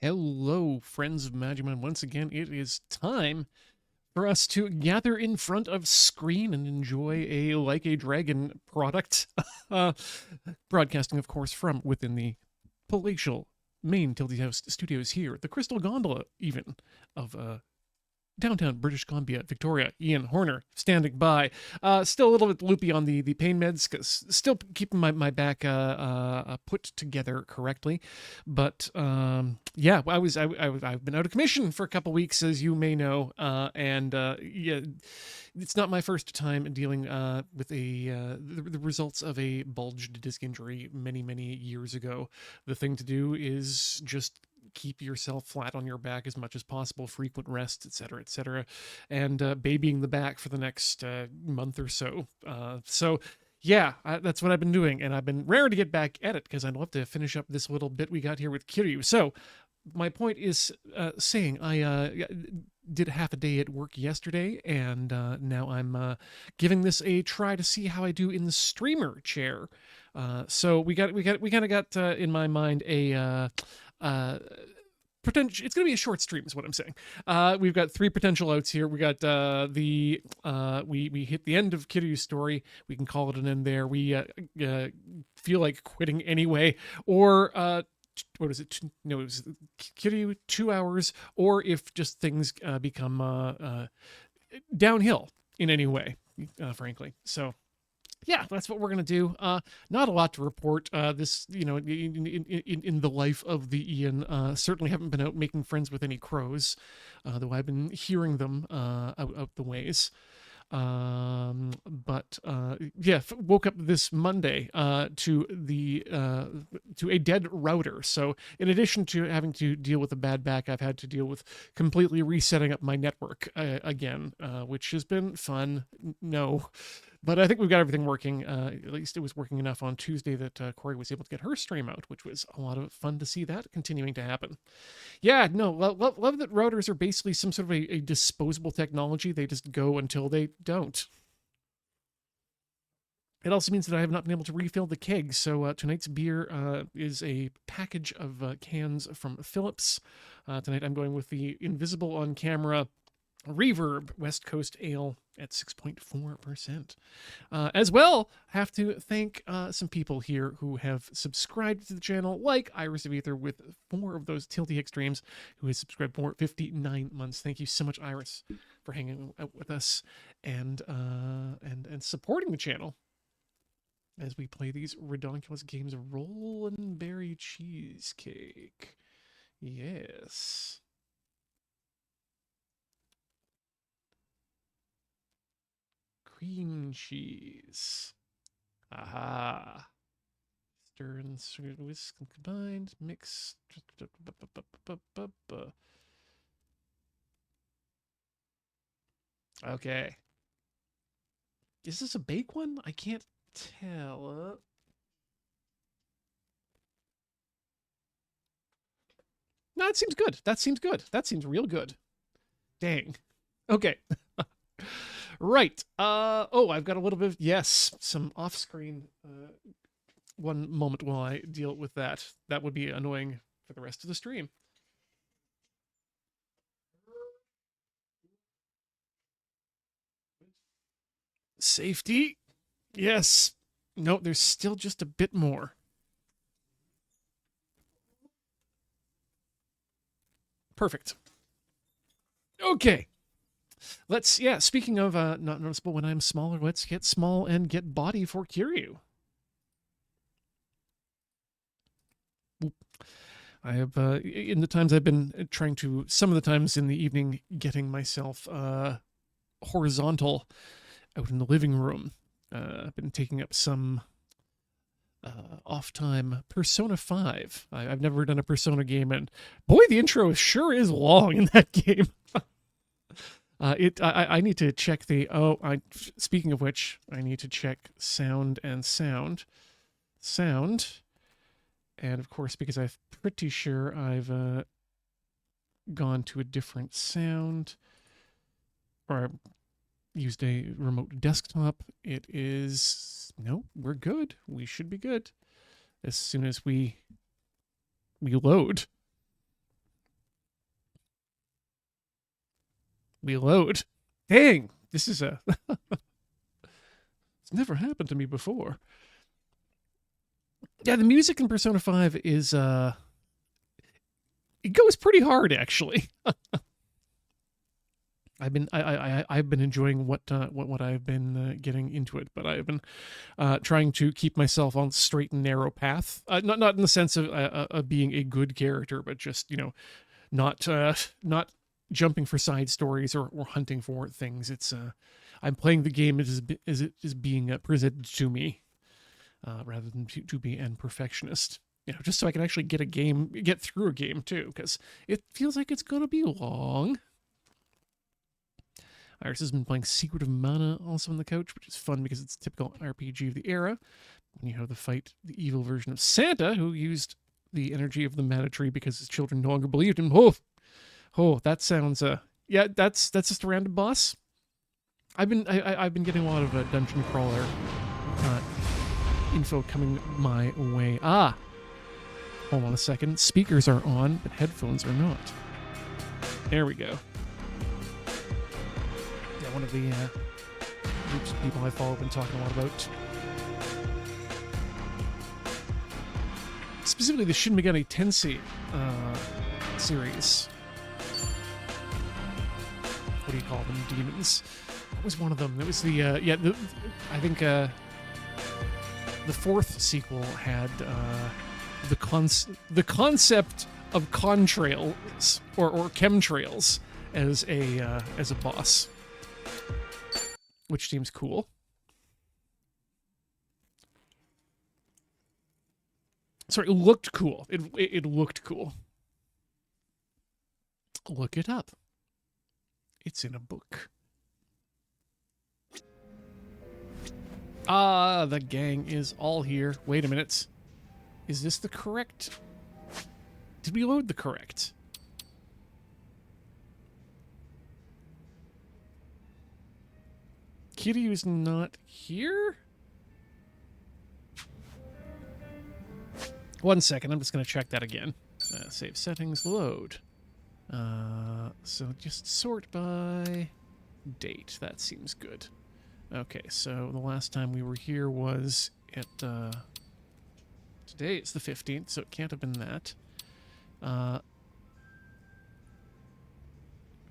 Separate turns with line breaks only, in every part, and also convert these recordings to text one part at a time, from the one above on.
Hello, friends of Magimon. Once again, it is time for us to gather in front of screen and enjoy a Like a Dragon product. uh, Broadcasting, of course, from within the palatial main Tilty House studios here, the Crystal Gondola, even, of downtown British Columbia, Victoria. Ian Horner standing by. Still a little bit loopy on the pain meds, cause still keeping my back put together correctly. But yeah, I've been out of commission for a couple weeks, as you may know, and yeah, it's not my first time dealing with the results of a bulged disc injury many years ago. The thing to do is just keep yourself flat on your back as much as possible, frequent rest, etc., and babying the back for the next month or so. Yeah, that's what I've been doing, and I've been raring to get back at it because I'd love to finish up this little bit we got here with Kiryu. So, my point is saying I did half a day at work yesterday, and now I'm giving this a try to see how I do in the streamer chair. So we kind of got in my mind a potential. It's going to be a short stream, is what I'm saying. We've got three potential outs here. We got we hit the end of Kiryu's story. We can call it an end there. We feel like quitting anyway, or what is it? No, it was Kiryu 2 hours, or if just things become downhill in any way, frankly. So yeah, that's what we're gonna do. Not a lot to report. This, in the life of the Ian, certainly haven't been out making friends with any crows, though I've been hearing them out the ways. But yeah, woke up this Monday to a dead router. So in addition to having to deal with a bad back, I've had to deal with completely resetting up my network again, which has been fun. No, but I think we've got everything working. At least it was working enough on Tuesday that Corey was able to get her stream out, which was a lot of fun to see that continuing to happen. Yeah, no, love that routers are basically some sort of a disposable technology. They just go until they don't. It also means that I have not been able to refill the keg. So tonight's beer is a package of cans from Phillips. Tonight I'm going with the Invisible on Camera Reverb West Coast Ale at 6.4%. As well, have to thank some people here who have subscribed to the channel, like Iris of Ether with 4 of those Tilty Extremes, who has subscribed for 59 months. Thank you so much, Iris, for hanging out with us and supporting the channel as we play these redonkulous games of Roll and Berry Cheesecake. Yes. Cream cheese. Aha. Stir and whisk and combined. Mix. Okay. Is this a bake one? I can't tell. No, it seems good. That seems good. That seems real good. Dang. Okay. Right. Oh, I've got a little bit of, yes, some off-screen one moment while I deal with that. That would be annoying for the rest of the stream. Safety. Yes. No, there's still just a bit more. Perfect. Okay. Let's, yeah, speaking of not noticeable when I'm smaller, let's get small and get body for Kiryu. I have, in the times I've been trying to, some of the times in the evening, getting myself horizontal out in the living room. I've been taking up some off time Persona 5. I've never done a Persona game, and boy, the intro sure is long in that game. I need to check the, speaking of which, I need to check sound and sound. Sound. And of course, because I'm pretty sure I've gone to a different sound, or used a remote desktop, it is, no, we're good. We should be good as soon as we load. We load. Dang, this is a... It's never happened to me before. Yeah, the music in Persona 5 is, it goes pretty hard, actually. I've been enjoying what I've been getting into it, but I've been trying to keep myself on straight and narrow path. Not in the sense of being a good character, but just, you know, not jumping for side stories or hunting for things. It's I'm playing the game as it is being presented to me, rather than to be an perfectionist. You know, just so I can actually get through a game too, because it feels like it's gonna be long. Iris has been playing Secret of Mana also on the couch, which is fun because it's a typical RPG of the era. And you have the evil version of Santa, who used the energy of the Mana Tree because his children no longer believed him. Oh, that sounds yeah, that's just a random boss. I've been getting a lot of dungeon crawler info coming my way. Hold on a second. Speakers are on, but headphones are not. There we go. Yeah, one of the groups of people I follow have been talking a lot about. Specifically the Shin Megami Tensei series. What do you call them? Demons. What was one of them? It was the I think the fourth sequel had the concept of contrails or chemtrails as a boss, which seems cool. Sorry, it looked cool. It looked cool. Look it up. It's in a book. The gang is all here. Wait a minute. Is this the correct? Did we load the correct? Kiryu's not here? 1 second, I'm just going to check that again. Save settings, load. So just sort by date. That seems good. Okay, so the last time we were here was at, today it's the 15th, so it can't have been that.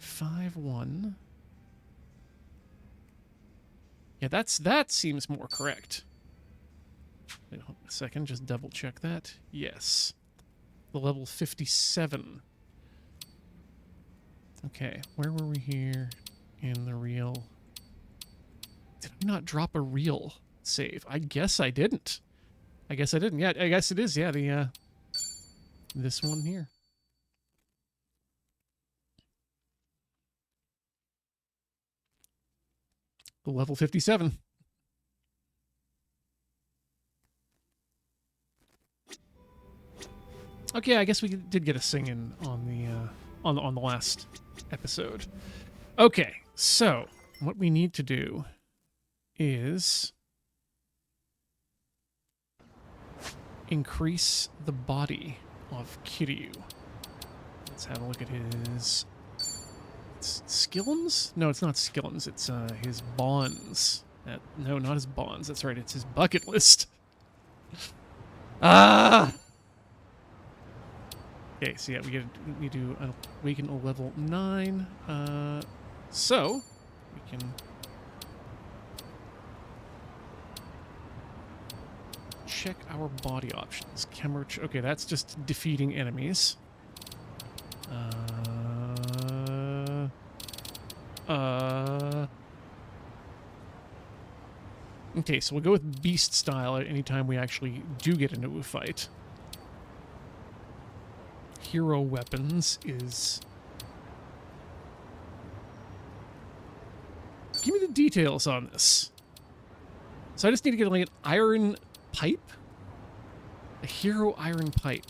5-1. Yeah, that seems more correct. Wait a second, just double check that. Yes. The level 57. Okay, where were we here in the real... Did I not drop a real save? I guess I didn't. I guess I didn't. Yeah, I guess it is. Yeah, the this one here. Level 57. Okay, I guess we did get a sing-in on the last episode. Okay, so what we need to do is increase the body of Kiryu. Let's have a look at his skillums? No, it's not skillums. It's his bonds. No, not his bonds. That's right. It's his bucket list. Ah. Okay, so yeah, we do awaken a level 9. So we can check our body options. Kemerch. Okay, that's just defeating enemies. Okay, so we'll go with beast style at any time we actually do get into a fight. Hero weapons is... Give me the details on this. So I just need to get like an iron pipe? A hero iron pipe.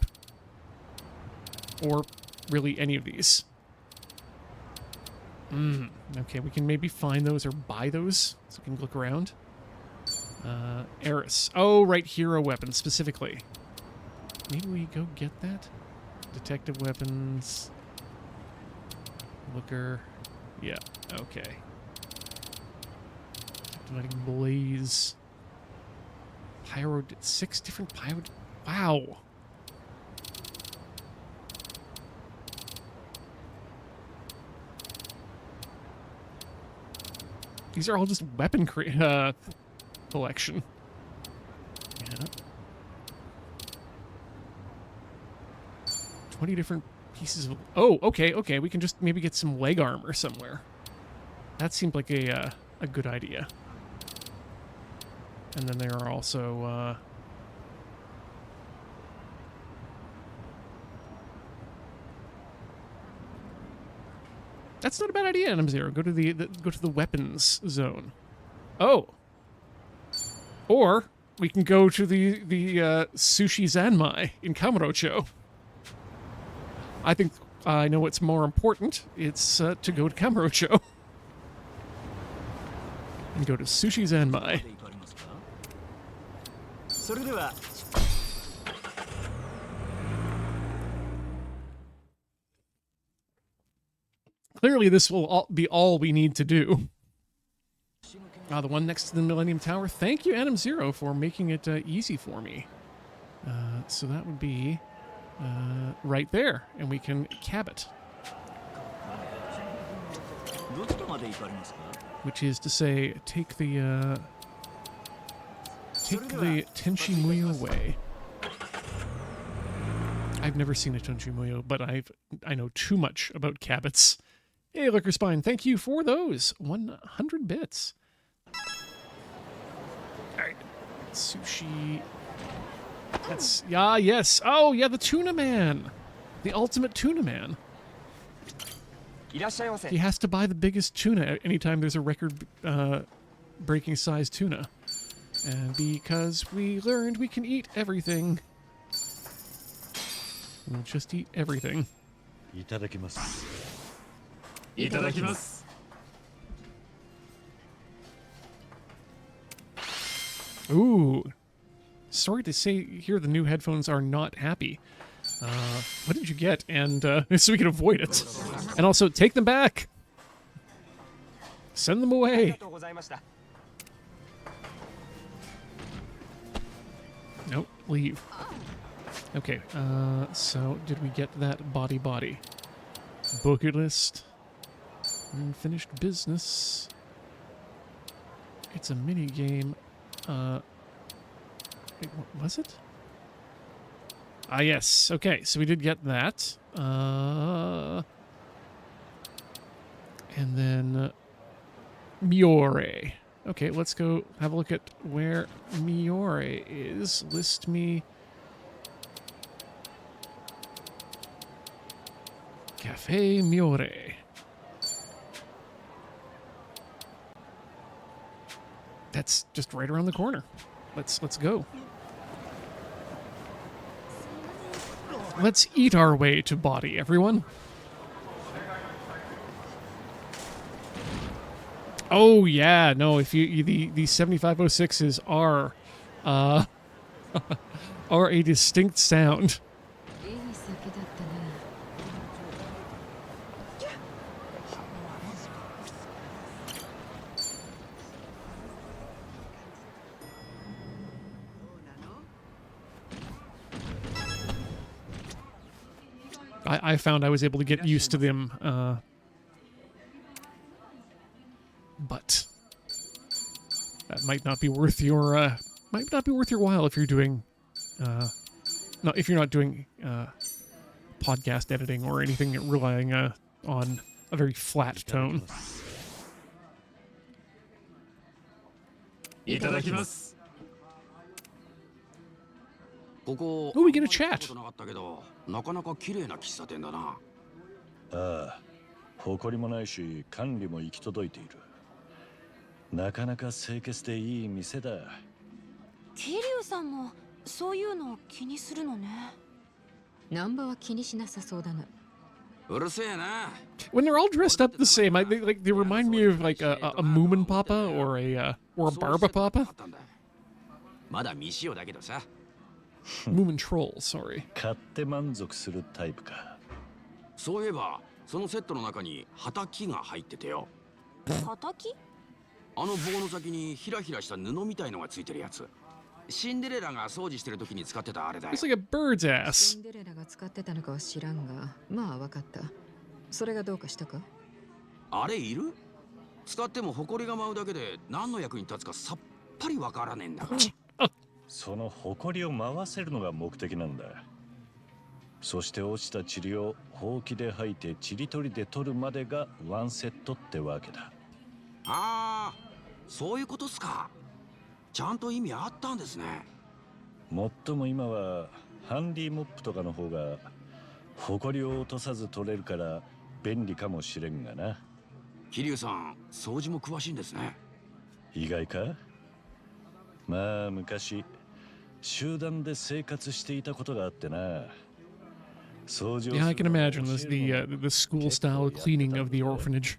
Or really any of these. Okay, we can maybe find those or buy those so we can look around. Eris. Oh, right, hero weapons specifically. Maybe we go get that? Detective weapons. Looker. Yeah, okay. Activating blaze. Pyro, 6 different pyro. Wow. These are all just weapon collection. Yeah. 20 different pieces of... Oh, okay, okay. We can just maybe get some leg armor somewhere. That seemed like a good idea. And then there are also... That's not a bad idea, NM0. Go to the weapons zone. Oh. Or we can go to the Sushi Zanmai in Kamurocho. I think I know what's more important. It's to go to Kamurocho. And go to Sushi Zanmai. Clearly, this will be all we need to do. The one next to the Millennium Tower. Thank you, NM0, for making it easy for me. So that would be right there, and we can cab it. Which is to say, take the Tenchi Muyo way. I've never seen a Tenchi Muyo, but I know too much about cabits. Hey, Liquor Spine, thank you for those 100 bits. All right, sushi. That's yes. Oh yeah, the Tuna Man, the ultimate Tuna Man. He has to buy the biggest tuna anytime there's a record-breaking size tuna, and because we learned we can eat everything, we'll just eat everything.
Itadakimasu.
Itadakimasu.
Ooh. Sorry to say here the new headphones are not happy. What did you get? And so we can avoid it. And also, take them back. Send them away. Nope, leave. Okay, so did we get that body? Bucket list. Unfinished business. It's a mini game. Wait, what was it? Ah, yes. Okay, so we did get that. And then Miore. Okay, let's go have a look at where Miore is. List me. Cafe Miore. That's just right around the corner. Let's go. Let's eat our way to body, everyone. Oh yeah, no. If you the 7506s are are a distinct sound. I found I was able to get used to them, but that might not be worth your while if you're doing no, if you're not doing podcast editing or anything relying on a very flat tone.
Itadakimasu.
Oh, we get a chat.
なかなか綺麗な喫茶店だな。
ああ、誇りもないし管理も行き届いている。なかなか清潔でいい店だ。
桐生さんもそういうの気にするのね。
ナンバは気にしなさそうだな。
うるせえな。
When they're all dressed up the same, they remind me of like a Moomin Papa or a Barba Papa.
まだ未使用だけどさ。
Moomin Troll, sorry.
買って満足するタイプか。
そういえばそのセットの中に畑が入っててよ。
畑？
あの棒の先にヒラヒラした布みたいのがついてるやつ。シンデレラが掃除してる時に使ってたあれだよ。
It's like a bird's
シ
ass.
ンデレラが使ってたのかは知らんが、まあわかった。それがどうかしたか？
あれいる？使っても埃が舞うだけで何の役に立つかさっぱりわからねえんだから。
その埃を回せるのが目的なんだ。そして落ちた塵をほうきで吐いて塵取りで取るまでがワンセットってわけだ。
ああ、そういうことっすか。ちゃんと意味あったんですね。
もっとも今はハンディモップとかの方が埃を落とさず取れるから便利かもしれんがな。
桐生さん、掃除も詳しいんですね。
意外か？まあ昔集団で生活していたことがあってな。
Yeah, I can imagine this the school style cleaning of the orphanage.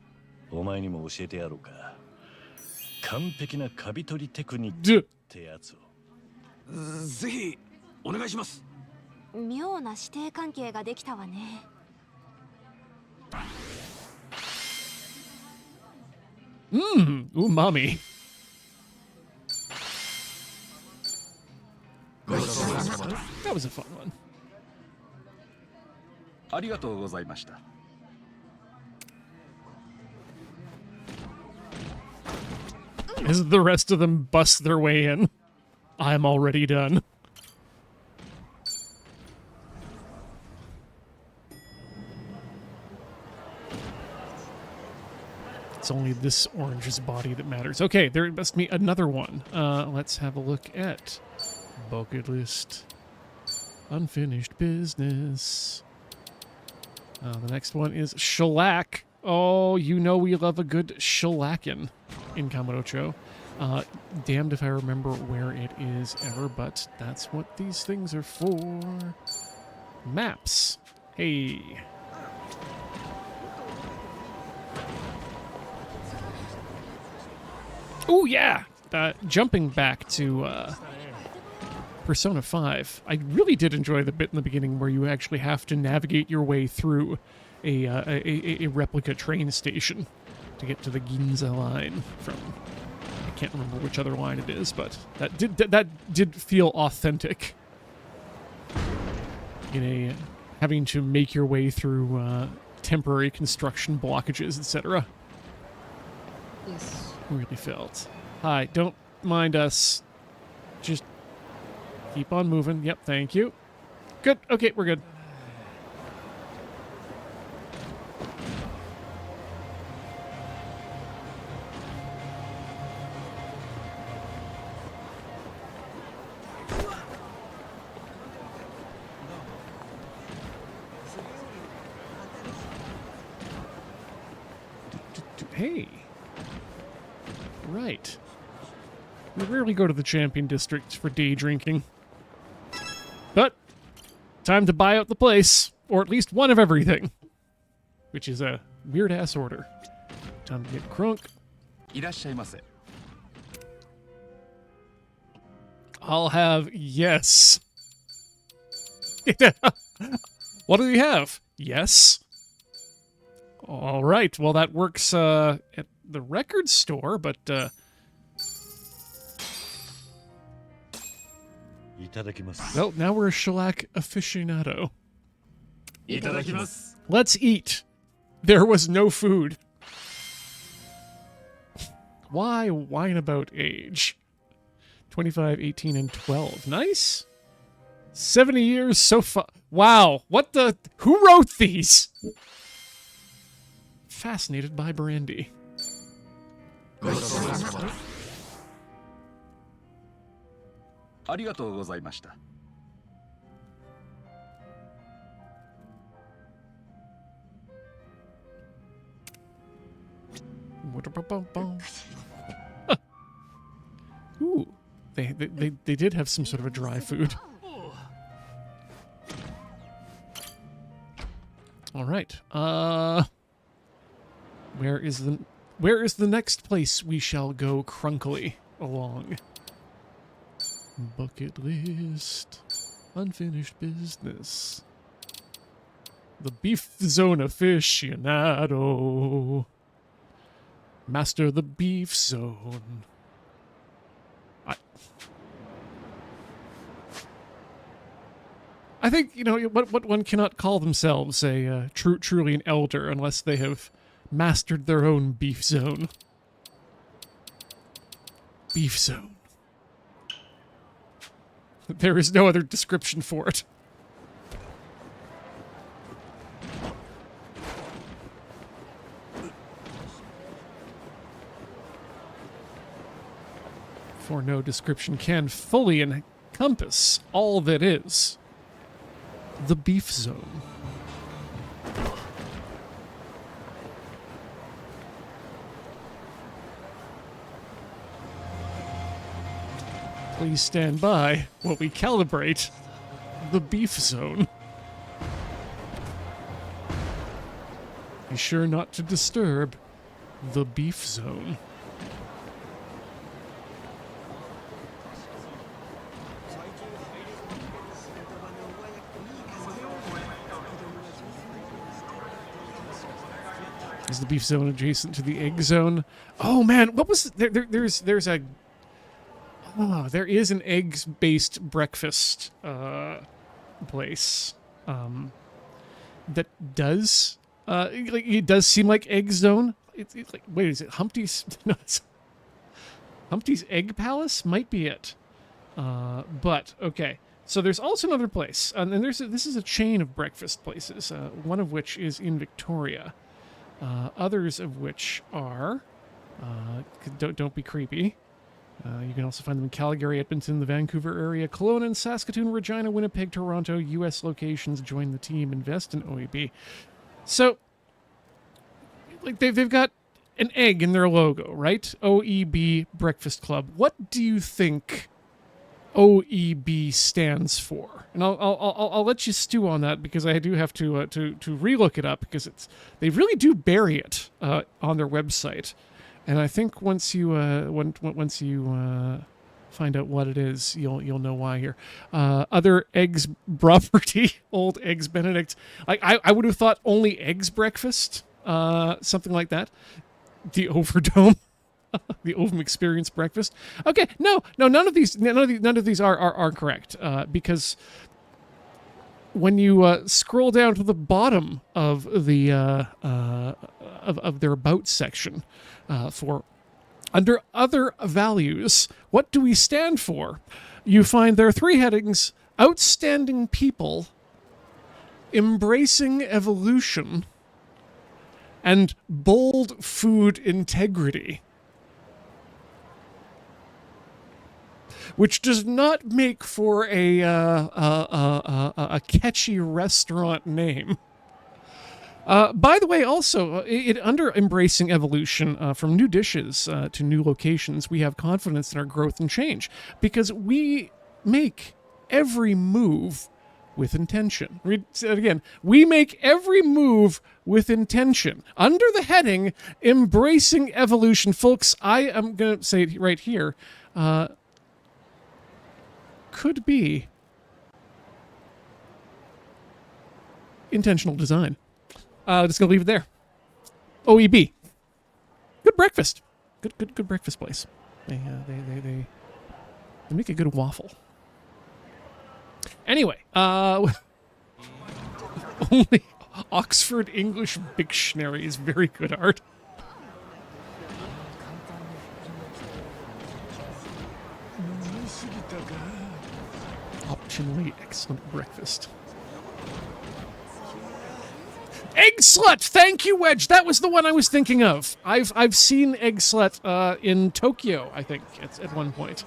お前にも教えてやろうか。完璧なカビ取りテクニック
Duh.
ってやつを。
ぜひお願いします。
妙な師弟関係ができたわね。
Umami. That was a fun one.
ありがとうございました。
As the rest of them bust their way in, I'm already done. It's only this orange's body that matters. Okay, there must be another one. Let's have a look at bucket list. Unfinished business. The next one is shellac. Oh, you know we love a good shellacking in Kamurocho. Damned if I remember where it is ever, but that's what these things are for. Maps. Hey. Oh, yeah. Jumping back to Persona 5, I really did enjoy the bit in the beginning where you actually have to navigate your way through a replica train station to get to the Ginza line from, I can't remember which other line it is, but that did feel authentic. Having to make your way through temporary construction blockages, etc.
Yes.
Really felt. Hi, don't mind us. Just keep on moving. Yep, thank you. Good. Okay, we're good. Hey. Right. We rarely go to the Champion District for day drinking. But, time to buy out the place. Or at least one of everything. Which is a weird-ass order. Time to get crunk.
いらっしゃいませ。
I'll have yes. What do we have? Yes. All right. Well, that works at the record store, but
いただきます。
well, now we're a shellac aficionado.
いただきます。
Let's eat. There was no food. Why whine about age? 25, 18, and 12. Nice. 70 years so far. Wow. What the? Who wrote these? Fascinated by brandy.
ごちそうさまでした。ありがとうございました。
Ooh, they did have some sort of a dry food. All right. Where is the next place we shall go crunkily along? Bucket list. Unfinished business. The beef zone aficionado. Master the beef zone. I think, you know, what one cannot call themselves a truly an elder unless they have mastered their own beef zone. Beef zone. There is no other description for it. For no description can fully encompass all that is the beef zone. Please stand by while we calibrate the beef zone. Be sure not to disturb the beef zone. Is the beef zone adjacent to the egg zone? Oh man, what was there's a there is an eggs-based breakfast place that does like it does seem like Egg Zone. It's like, wait, is it Humpty's? No, it's Humpty's Egg Palace might be it. But okay. So there's also another place, and then this is a chain of breakfast places. One of which is in Victoria. Others of which are don't be creepy. You can also find them in Calgary, Edmonton, the Vancouver area, Kelowna, Saskatoon, Regina, Winnipeg, Toronto. U.S. locations. Join the team. Invest in OEB. So, like they've got an egg in their logo, right? OEB Breakfast Club. What do you think OEB stands for? And I'll let you stew on that because I do have to relook it up because they really do bury it on their website. And I think once you find out what it is, you'll know why here. Other eggs property, Old Eggs Benedict. I would have thought only eggs breakfast, something like that. The Overdome, the Ovum Experience breakfast. Okay, no, none of these are correct because when you scroll down to the bottom of the of their about section. For under other values, what do we stand for? You find there are three headings: outstanding people, embracing evolution, and bold food integrity. Which does not make for a catchy restaurant name. By the way, also, under embracing evolution, from new dishes to new locations, we have confidence in our growth and change because we make every move with intention. Read it again. We make every move with intention. Under the heading, embracing evolution, folks, I am going to say it right here, could be intentional design. Just gonna leave it there. OEB. Good breakfast. Good breakfast place. They make a good waffle. Anyway, only Oxford English Dictionary is very good art. Optionally excellent breakfast. Egg Slut! Thank you, Wedge. That was the one I was thinking of. I've seen Egg Slut in Tokyo, I think, at one point.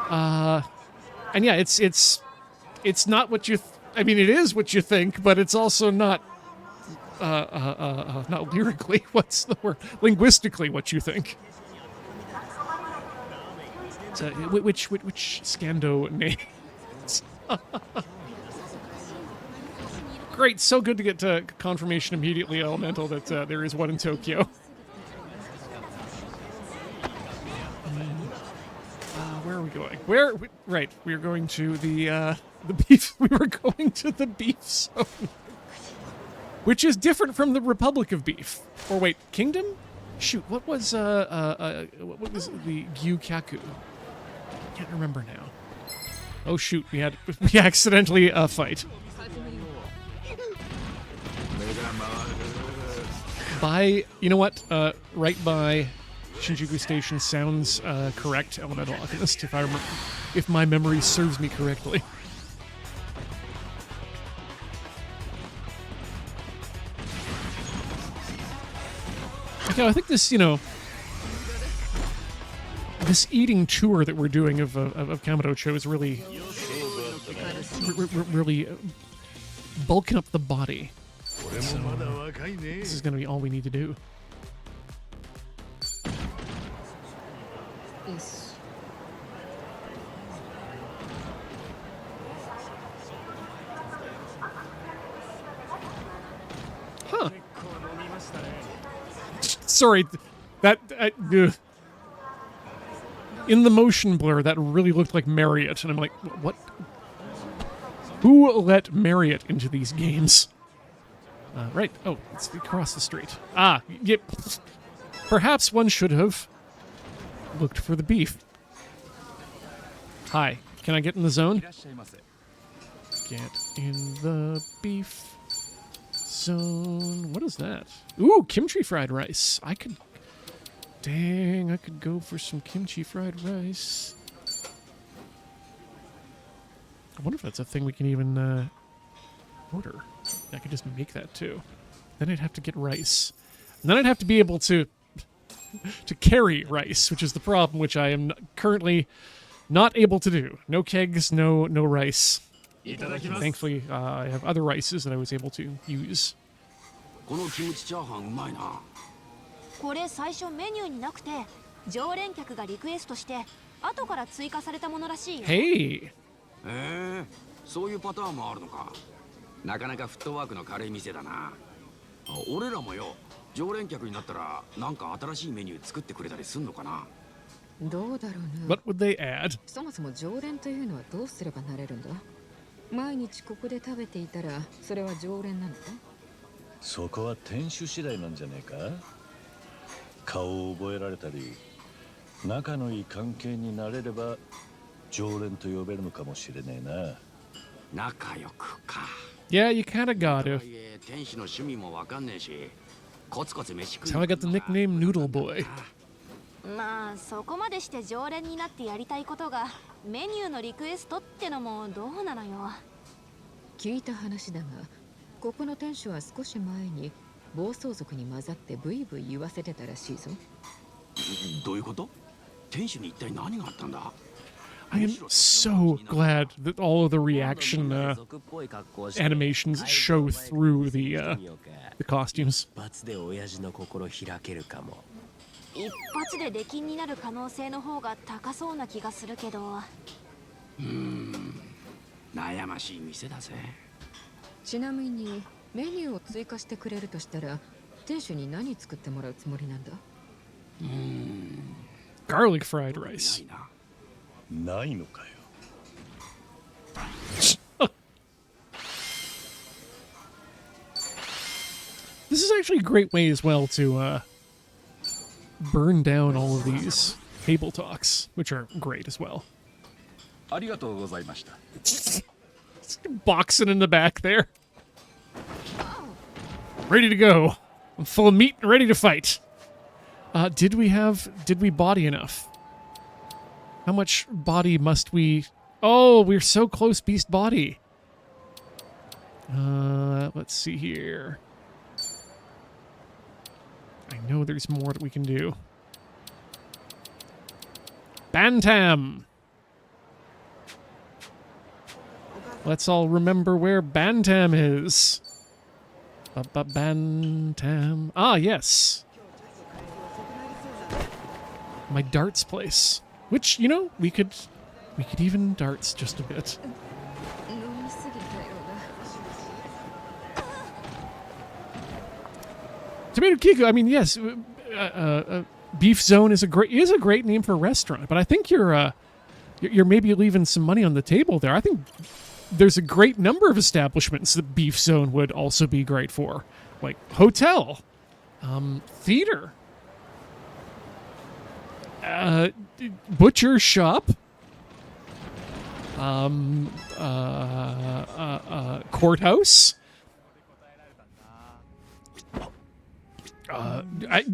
And yeah, it's not what you. I mean, it is what you think, but it's also not lyrically. What's the word? Linguistically, what you think. So, which Scando name? Great, so good to get confirmation immediately, Elemental, that there is one in Tokyo. Where are we going? Right, we are going to the beef. We were going to the beef zone. which is different from the Republic of Beef. Or wait, Kingdom? Shoot, what was the Gyukyaku? Can't remember now. Oh shoot, we accidentally fight. By, you know what? Right by Shinjuku Station sounds correct, Elemental Alchemist, if my memory serves me correctly. Okay, I think this, this eating tour that we're doing of Kamurocho is really bulking up the body. So, this is going to be all we need to do.
Yes.
Huh. Sorry, that... in the motion blur, that really looked like Marriott, and I'm like, what? Who let Marriott into these games? Right. Oh, it's across the street. Ah, yep. Perhaps one should have looked for the beef. Hi, can I get in the zone?
いらっしゃいませ。
Get in the beef zone. What is that? Ooh, kimchi fried rice. Dang, I could go for some kimchi fried rice. I wonder if that's a thing we can even order. I could just make that too. Then I'd have to get rice. And then I'd have to be able to carry rice, which is the problem, which I am currently not able to do. No kegs, no rice.
いただきます。
Thankfully, I have other rices that I was able to use.
このキムチチャーハンうまいな。
これ最初メニューになくて常連客がリクエストして後から追加されたものらしいよ。
Hey!
そういうパターンもあるのか。なかなかフットワークの軽い店だな。俺らもよ、常連客になったらなんか新しいメニュー作ってくれたりすんのかな。
どうだろうな。
What would they add?
そもそも常連というのはどうすればなれるんだ。毎日ここで食べていたらそれは常連なのか。
そこは店主次第なんじゃねえか。顔を覚えられたり仲のいい関係になれれば常連と呼べるのかもしれねえな。
仲良くか。
Yeah, you kinda got
と
to.
はいえ店主の趣味もわかんねえし、コツコツ飯食い
That's how I got the nickname Noodle Boy.
まあそこまでして常連になってやりたいことがメニューのリクエストってのもどうなのよ。
聞いた話だが、ここの店主は少し前に暴走族に混ざってブイブイ言わせてたらしいぞ。
どういうこと？店主に一体何があったんだ？
I am so glad that all of the reaction animations show through the costumes.
一発で親父の心開けるかも。
一発で出禁になる可能性の方が高そうな気がするけど。
悩ましい店だぜ。
ちなみにメニューを追加してくれるとしたら店主に何作ってもらうつもりなんだ。
Garlic fried rice.
ないのかよ。
This is actually a great way as well to burn down all of these table talks, which are great as well.
ありがとうございました。
Boxing in the back there. Ready to go. I'm full of meat and ready to fight. Did we body enough? How much body must we... Oh, we're so close, beast body. Let's see here. I know there's more that we can do. Bantam! Let's all remember where Bantam is. Bantam. Ah, yes. My darts place. Which, you know, we could even darts just a bit.
飲みすぎたようだ。
Tomato Kiku, I mean, yes, Beef Zone is a great name for a restaurant, but I think you're maybe leaving some money on the table there. I think there's a great number of establishments that Beef Zone would also be great for, like hotel, theater, butcher shop, courthouse,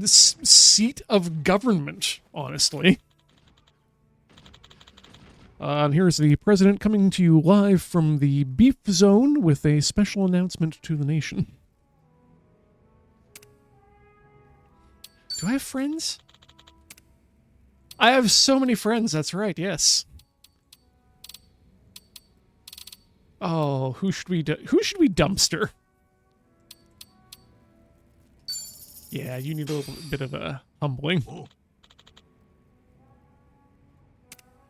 seat of government, honestly. And here's the president coming to you live from the Beef Zone with a special announcement to the nation. Do I have friends? I have so many friends, that's right, yes. Oh, who should we dumpster? Yeah, you need a little bit of a humbling.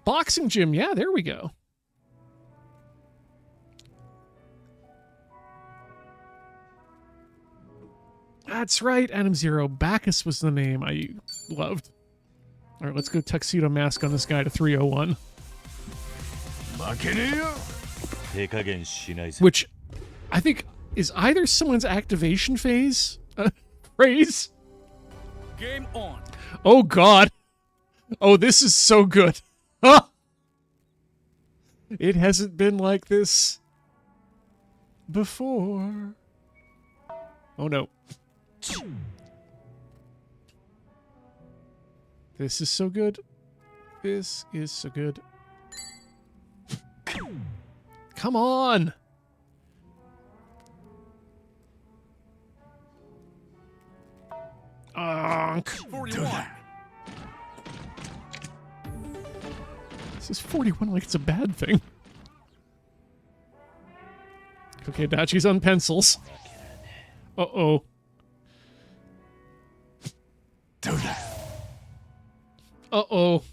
Boxing gym, yeah, there we go. That's right, Adam Zero. Bacchus was the name I loved. All right, let's go tuxedo mask on this guy to 301. Which I think is either someone's activation phase phrase.
Game on.
Oh, God. Oh, this is so good. Huh? It hasn't been like this before. Oh, no. This is so good. This is so good. Come on. Onk.
41.
This is 41 like it's a bad thing. Okay, Dachi's on pencils. Uh-oh. Uh-oh.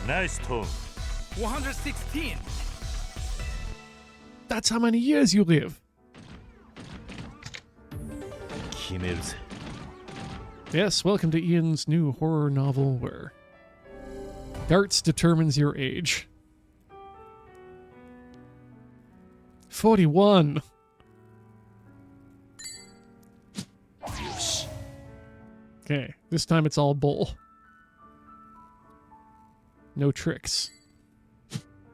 Nice tone.
116.
That's how many years you live. Yes, welcome to Ian's new horror novel where darts determines your age. 41. Okay, this time it's all bull. No tricks.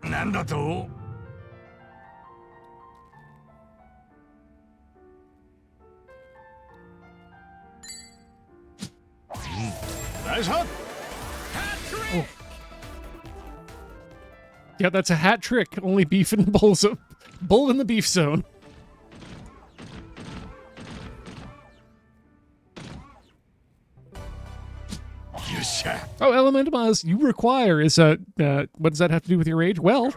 なんだと?
Nice shot.
Oh. Yeah, that's a hat trick. Only beef and bulls. Bull in the beef zone. Oh, Elementamaz, you require is what does that have to do with your age? Well,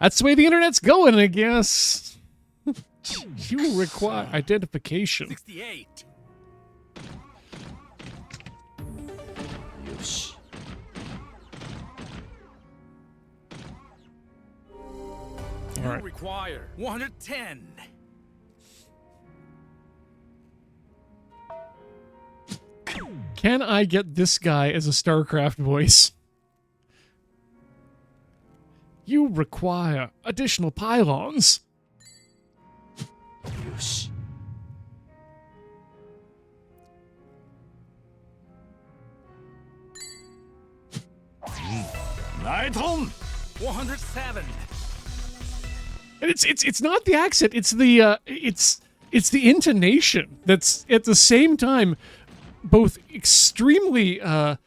that's the way the internet's going, I guess. You require identification.
68. You
All right.
require 110.
Can I get this guy as a StarCraft voice? You require additional pylons.
Night on.
107.
And it's not the accent, it's the intonation that's at the same time both extremely and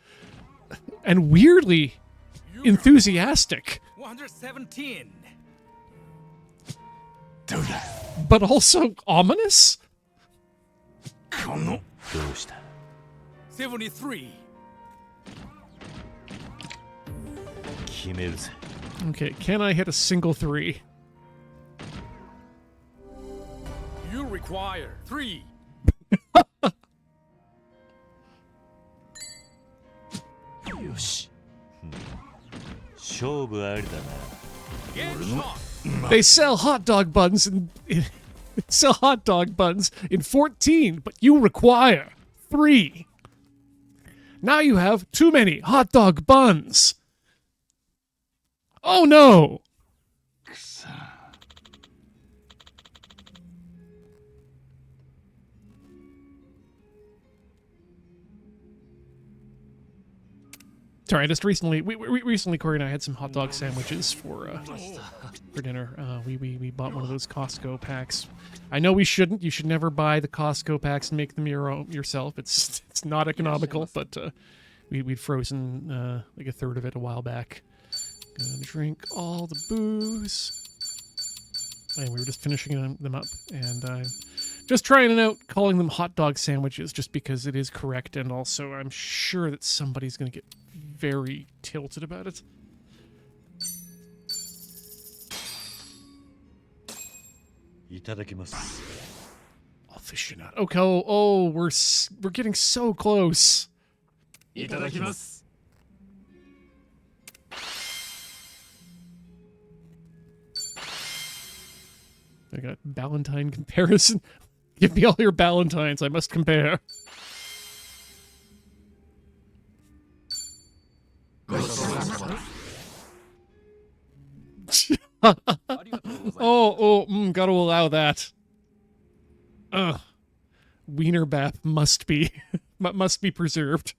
weirdly enthusiastic,
117.
but also ominous.
73.
Okay, can I hit a single 3?
You require 3. Get shot.
They sell hot dog buns in 14, but you require 3. Now you have too many hot dog buns. Oh no! Sorry, I just recently, we recently, Corey and I had some hot dog sandwiches for dinner. We bought one of those Costco packs. I know we shouldn't. You should never buy the Costco packs and make them yourself. It's not economical, but we'd frozen like a third of it a while back. Gonna drink all the booze. And we were just finishing them up, and I'm just trying it out, calling them hot dog sandwiches, just because it is correct, and also I'm sure that somebody's going to get very tilted about it.
Itadakimasu.
Aficionado. Okay, oh, we're getting so close.
いただきます
I got Ballantine comparison. Give me all your Ballantines. I must compare. Gotta allow that. Wienerbap must be must be preserved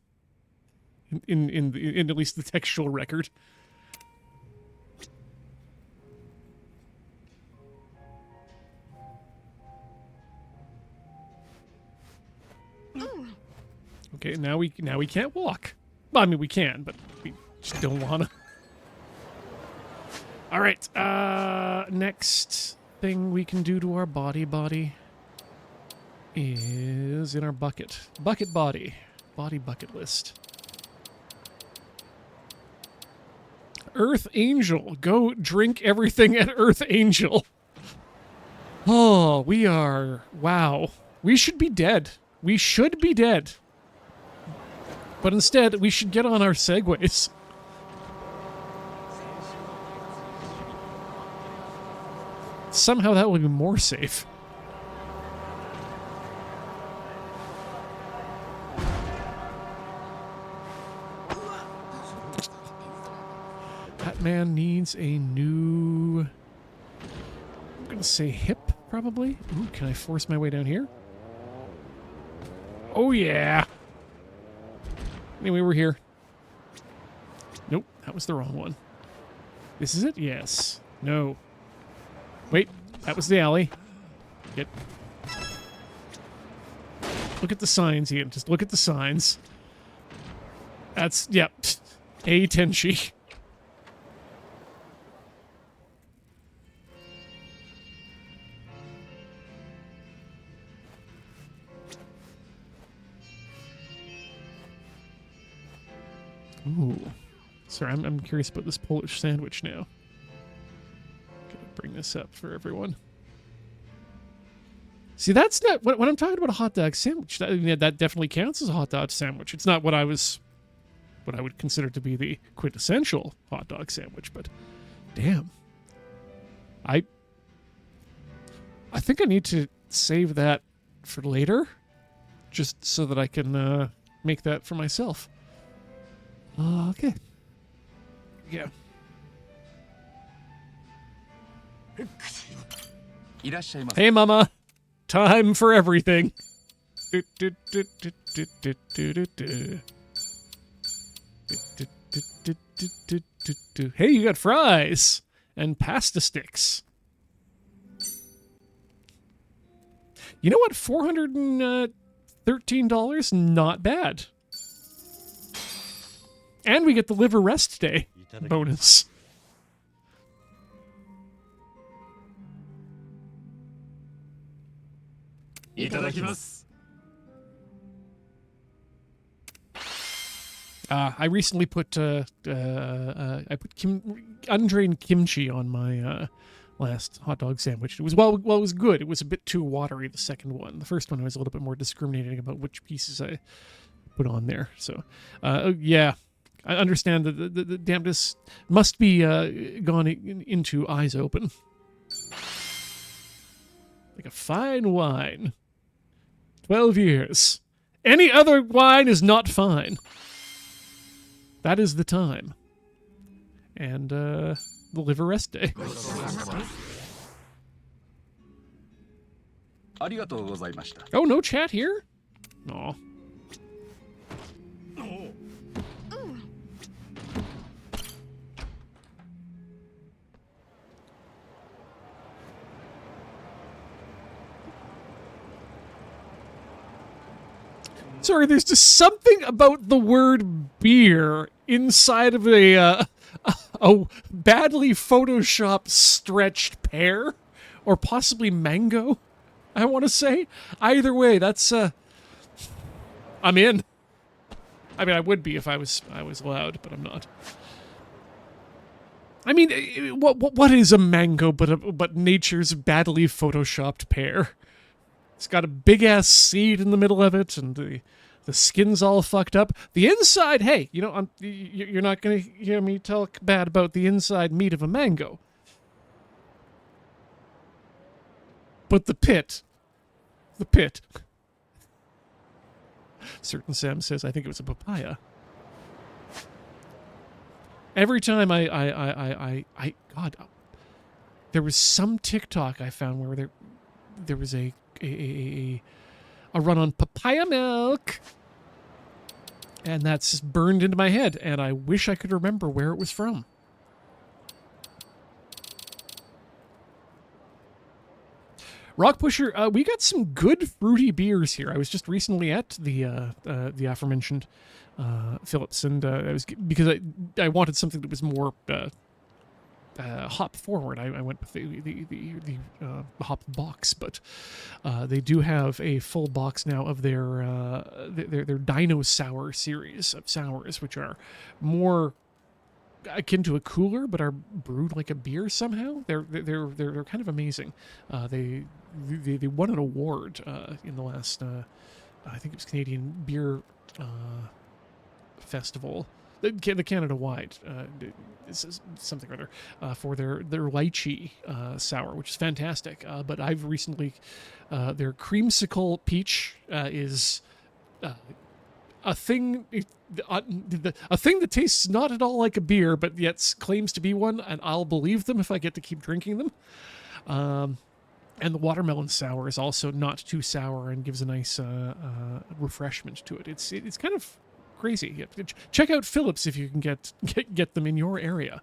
in at least the textual record. Okay, now we can't walk. Well, I mean we can, but we just don't wanna. All right. Next thing we can do to our body is in our bucket body bucket list. Earth Angel. Go drink everything at Earth Angel. Oh, we are. Wow. We should be dead. We should be dead. But instead, we should get on our segways. Somehow that will be more safe. That man needs a new... I'm gonna say hip, probably. Ooh, can I force my way down here? Oh, yeah. Anyway, we're here. Nope, that was the wrong one. This is it? Yes. No. Wait, that was the alley. Get. Look at the signs, Ian. Just look at the signs. That's, yep. A Tenchi. Ooh. Sorry, I'm curious about this Polish sandwich now. Gonna bring this up for everyone. See, that's not when I'm talking about a hot dog sandwich. That definitely counts as a hot dog sandwich. It's not what I would consider to be the quintessential hot dog sandwich, but damn, I think I need to save that for later, just so that I can make that for myself. Okay. Yeah. Hey, Mama. Time for everything. Hey, you got fries and pasta sticks. You know what? $413? Not bad. And we get the liver rest day bonus. I recently put I put undrained kimchi on my last hot dog sandwich. It was it was good. It was a bit too watery, the second one. The first one I was a little bit more discriminating about which pieces I put on there. So yeah. I understand that the dampness must be gone into eyes open. Like a fine wine. 12 years. Any other wine is not fine. That is the time. And the liver rest day. Oh, no chat here? Aw. Sorry, there's just something about the word beer inside of a badly photoshopped stretched pear, or possibly mango, I want to say. Either way, that's I'm in. I mean, I would be if I was allowed, but I'm not. I mean, what is a mango but nature's badly photoshopped pear? It's got a big ass seed in the middle of it, and the skin's all fucked up. The inside, hey, you know, you're not gonna hear me talk bad about the inside meat of a mango. But the pit. Certain Sam says, I think it was a papaya. Every time God, there was some TikTok I found where there was a run on papaya milk, and that's just burned into my head, and I wish I could remember where it was from. Rock Pusher, we got some good fruity beers here. I was just recently at the aforementioned Phillips, and because I wanted something that was more hop forward. I went with the hop box, but they do have a full box now of their Dino Sour series of sours, which are more akin to a cooler, but are brewed like a beer somehow. They're kind of amazing. They won an award in the last I think it was Canadian Beer Festival, the Canada-wide something or other, for their lychee sour, which is fantastic. But I've recently their creamsicle peach is a thing that tastes not at all like a beer, but yet claims to be one, and I'll believe them if I get to keep drinking them. And the watermelon sour is also not too sour and gives a nice refreshment to it. It's kind of crazy. Check out Phillips if you can get them in your area.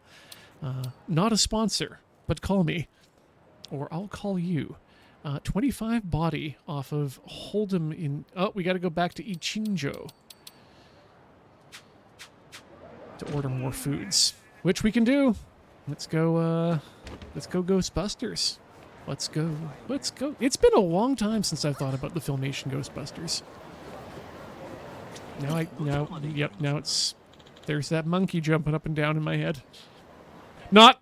Not a sponsor, but call me, or I'll call you. 25 body off of Hold'em in... Oh, we got to go back to Ichinjo to order more foods, which we can do. Let's go Ghostbusters. Let's go. It's been a long time since I've thought about the Filmation Ghostbusters. Now it's there's that monkey jumping up and down in my head. Not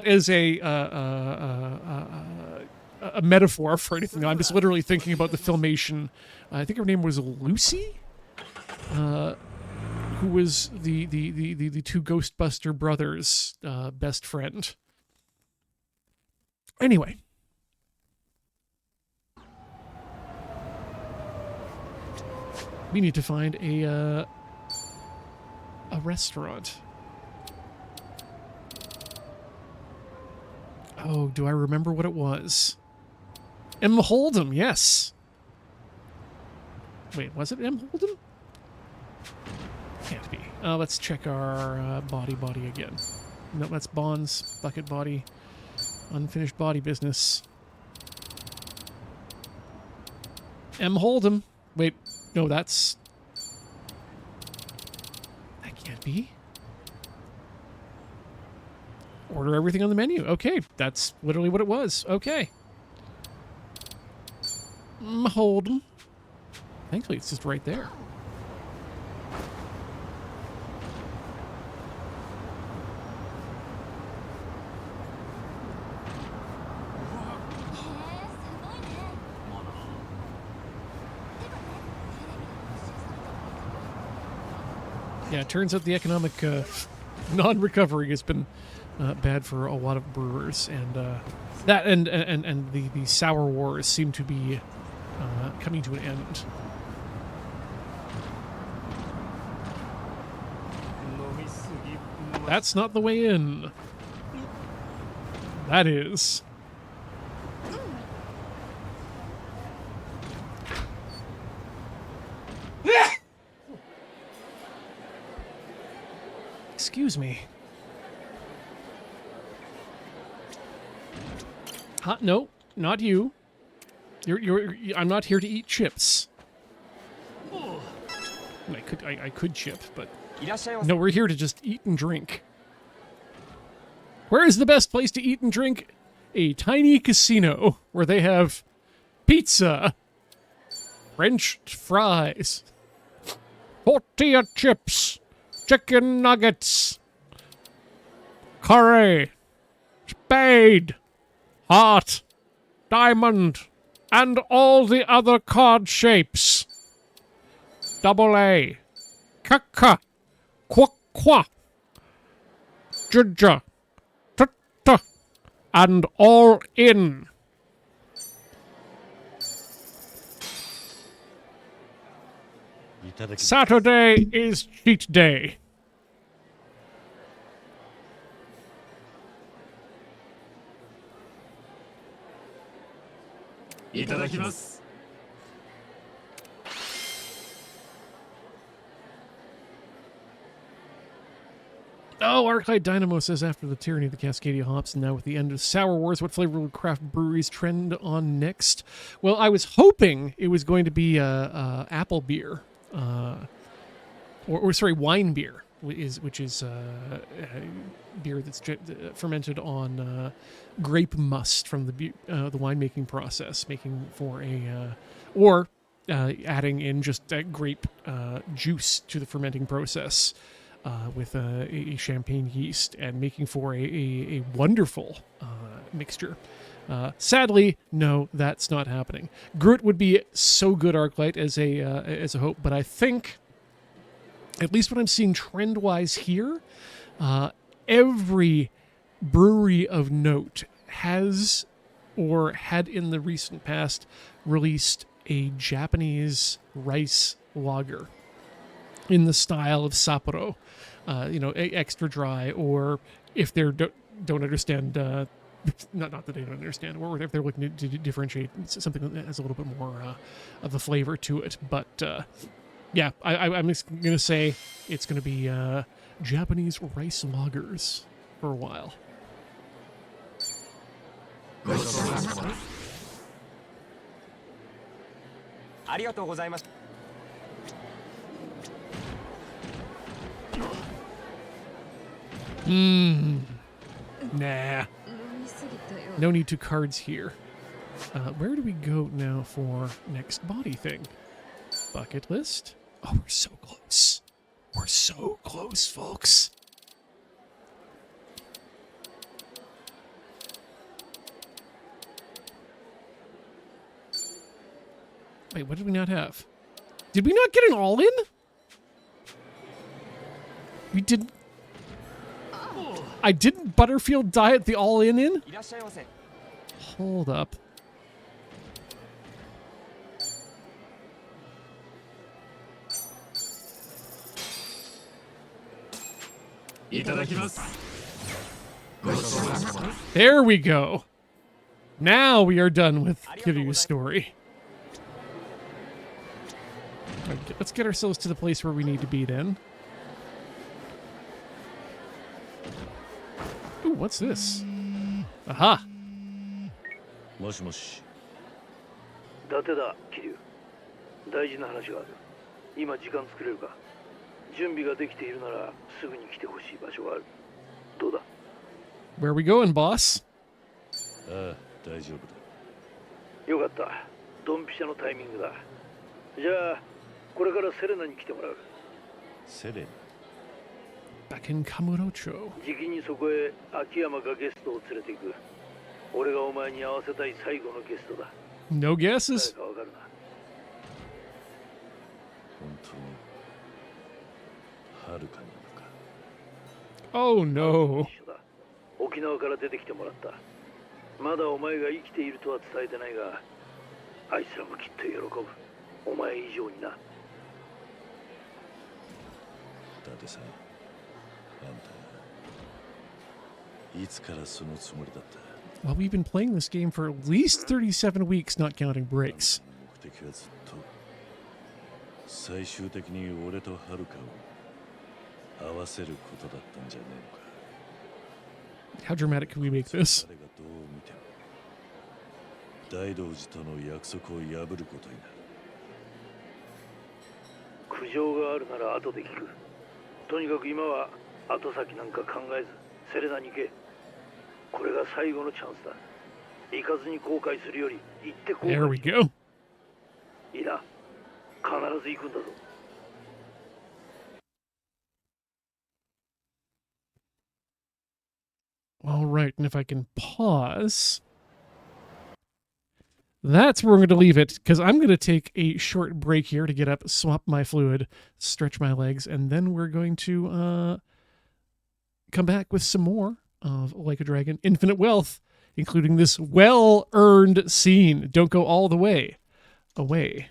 as a metaphor for anything. I'm just literally thinking about the Filmation. I think her name was Lucy, who was the two Ghostbuster brothers' best friend. Anyway. We need to find a restaurant. Oh, do I remember what it was? M. Hold'em, yes. Wait, was it M. Hold'em? Can't be. Let's check our body again. No, that's Bond's bucket body. Unfinished body business. M. Hold'em. Wait, no, that's... That can't be. Order everything on the menu. Okay, that's literally what it was. Okay. Hold'em. Thankfully, it's just right there. Yeah, it turns out the economic non-recovery has been bad for a lot of brewers, and that and the sour wars seem to be coming to an end. That's not the way in. That is. Excuse me. No, not you. I'm not here to eat chips. I could chip, but no, we're here to just eat and drink. Where is the best place to eat and drink? A tiny casino where they have pizza, French fries, tortilla chips, chicken nuggets, curry, spade, heart, diamond, and all the other card shapes. Double A, kaka, kwa, juja, tutta, and all in. Saturday is cheat day. Oh, Arclight Dynamo says after the tyranny of the Cascadia hops and now with the end of Sour Wars, what flavor will craft breweries trend on next? Well, I was hoping it was going to be apple beer, or sorry, wine beer, which is beer that's fermented on grape must from the winemaking process, making for or adding in just grape juice to the fermenting process. With a champagne yeast and making for a wonderful mixture. Sadly, no, that's not happening. Groot would be so good, Arclight, as a hope, but I think, at least what I'm seeing trend-wise here, every brewery of note has or had in the recent past released a Japanese rice lager in the style of Sapporo, extra dry, or if they don't understand, not that they don't understand, or if they're looking to differentiate something that has a little bit more of a flavor to it. But yeah, I'm just gonna say it's gonna be Japanese rice lagers for a while. Nah. No need to cards here. Where do we go now for next body thing? Bucket list? Oh, we're so close. We're so close, folks. Wait, what did we not have? Did we not get an all-in? We didn't. I didn't Butterfield diet the all-in? Hold up. There we go. Now we are done with Kiryu's story. Let's get ourselves to the place where we need to be then. Ooh, what's this? Aha!
もしもし。
伊達だ、桐生。大事な話がある。今時間作れるか。準備ができているならすぐに来てほしい場所がある。どうだ？
Where are we going, boss?
ああ、大丈夫だ。
よかった。ドンピシャのタイミングだ。じゃあ、これからセレナに来てもらう。
セレナ。
Back in Kamurocho.
じきにそこへ秋山がゲストを連れて行く。俺がお前に会わせたい最後のゲストだ。
No guesses?
誰かわかるな。
本当にはるかなのか。
Oh no.
沖縄から出てきてもらった。まだお前が生きているとは伝えてないが、あいつらもきっと喜ぶ。お前以上にな。
伊達さん、あんた、いつからそのつもりだった？
Well, we've been playing this game for at least 37 weeks, not counting breaks.
目的はずっと最終的に俺とはるかを合わせることだったんじゃねえのか。
How dramatic can we make this?
誰がどう見ても大道寺との約束を破ることになる。
苦情があるなら後で聞く。とにかく今は後先なんか考えずセレナに行け。これが最後のチャンスだ。行かずに後悔するより行って後
There
悔
we go.
いいな。必ず行くんだぞ。
All right, and if I can pause, that's where I'm going to leave it, because I'm going to take a short break here to get up, swap my fluid, stretch my legs, and then we're going to come back with some more of Like a Dragon Infinite Wealth, including this well-earned scene. Don't go all the way away.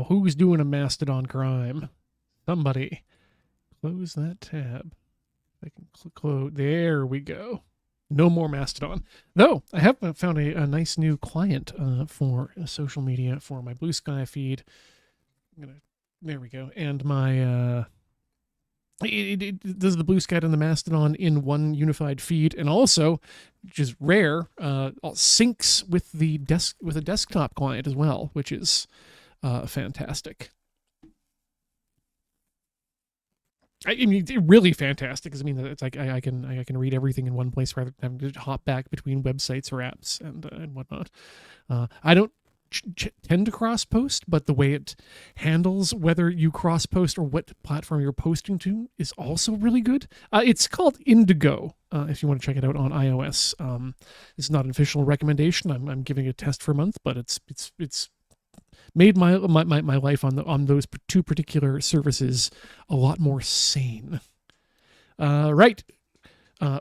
Oh, who's doing a Mastodon crime? Somebody. Close that tab. I can close. There we go. No more Mastodon. Though, I have found a nice new client for social media for my Blue Sky feed. There we go. And my... It does the Blue Sky and the Mastodon in one unified feed, and also, which is rare, syncs with the with a desktop client as well, which is fantastic. I mean, really fantastic, because I mean, it's like I can read everything in one place rather than having to hop back between websites or apps and whatnot. I don't tend to cross post, but the way it handles whether you cross post or what platform you're posting to is also really good. It's called Indigo. If you want to check it out on iOS, it's not an official recommendation. I'm giving it a test for a month, but it's made my life on those two particular services a lot more sane. Right.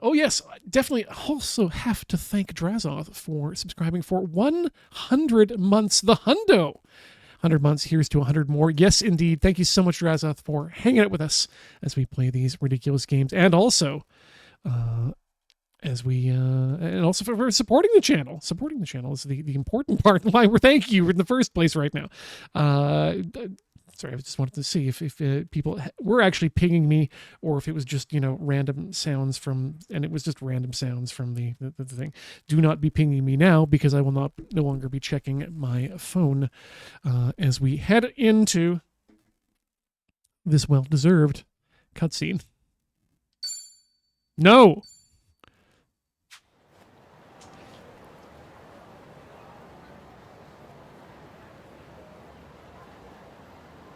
Oh yes, definitely also have to thank Drazoth for subscribing for 100 months. The hundo. 100 months, here's to 100 more. Yes, indeed. Thank you so much, Drazoth, for hanging out with us as we play these ridiculous games, and also and also for supporting the channel. Supporting the channel is the important part. Why we're thanking you in the first place right now. Sorry, I just wanted to see if people were actually pinging me, or if it was just, random sounds from, and it was just random sounds from the thing. Do not be pinging me now, because I will no longer be checking my phone as we head into this well-deserved cutscene. No!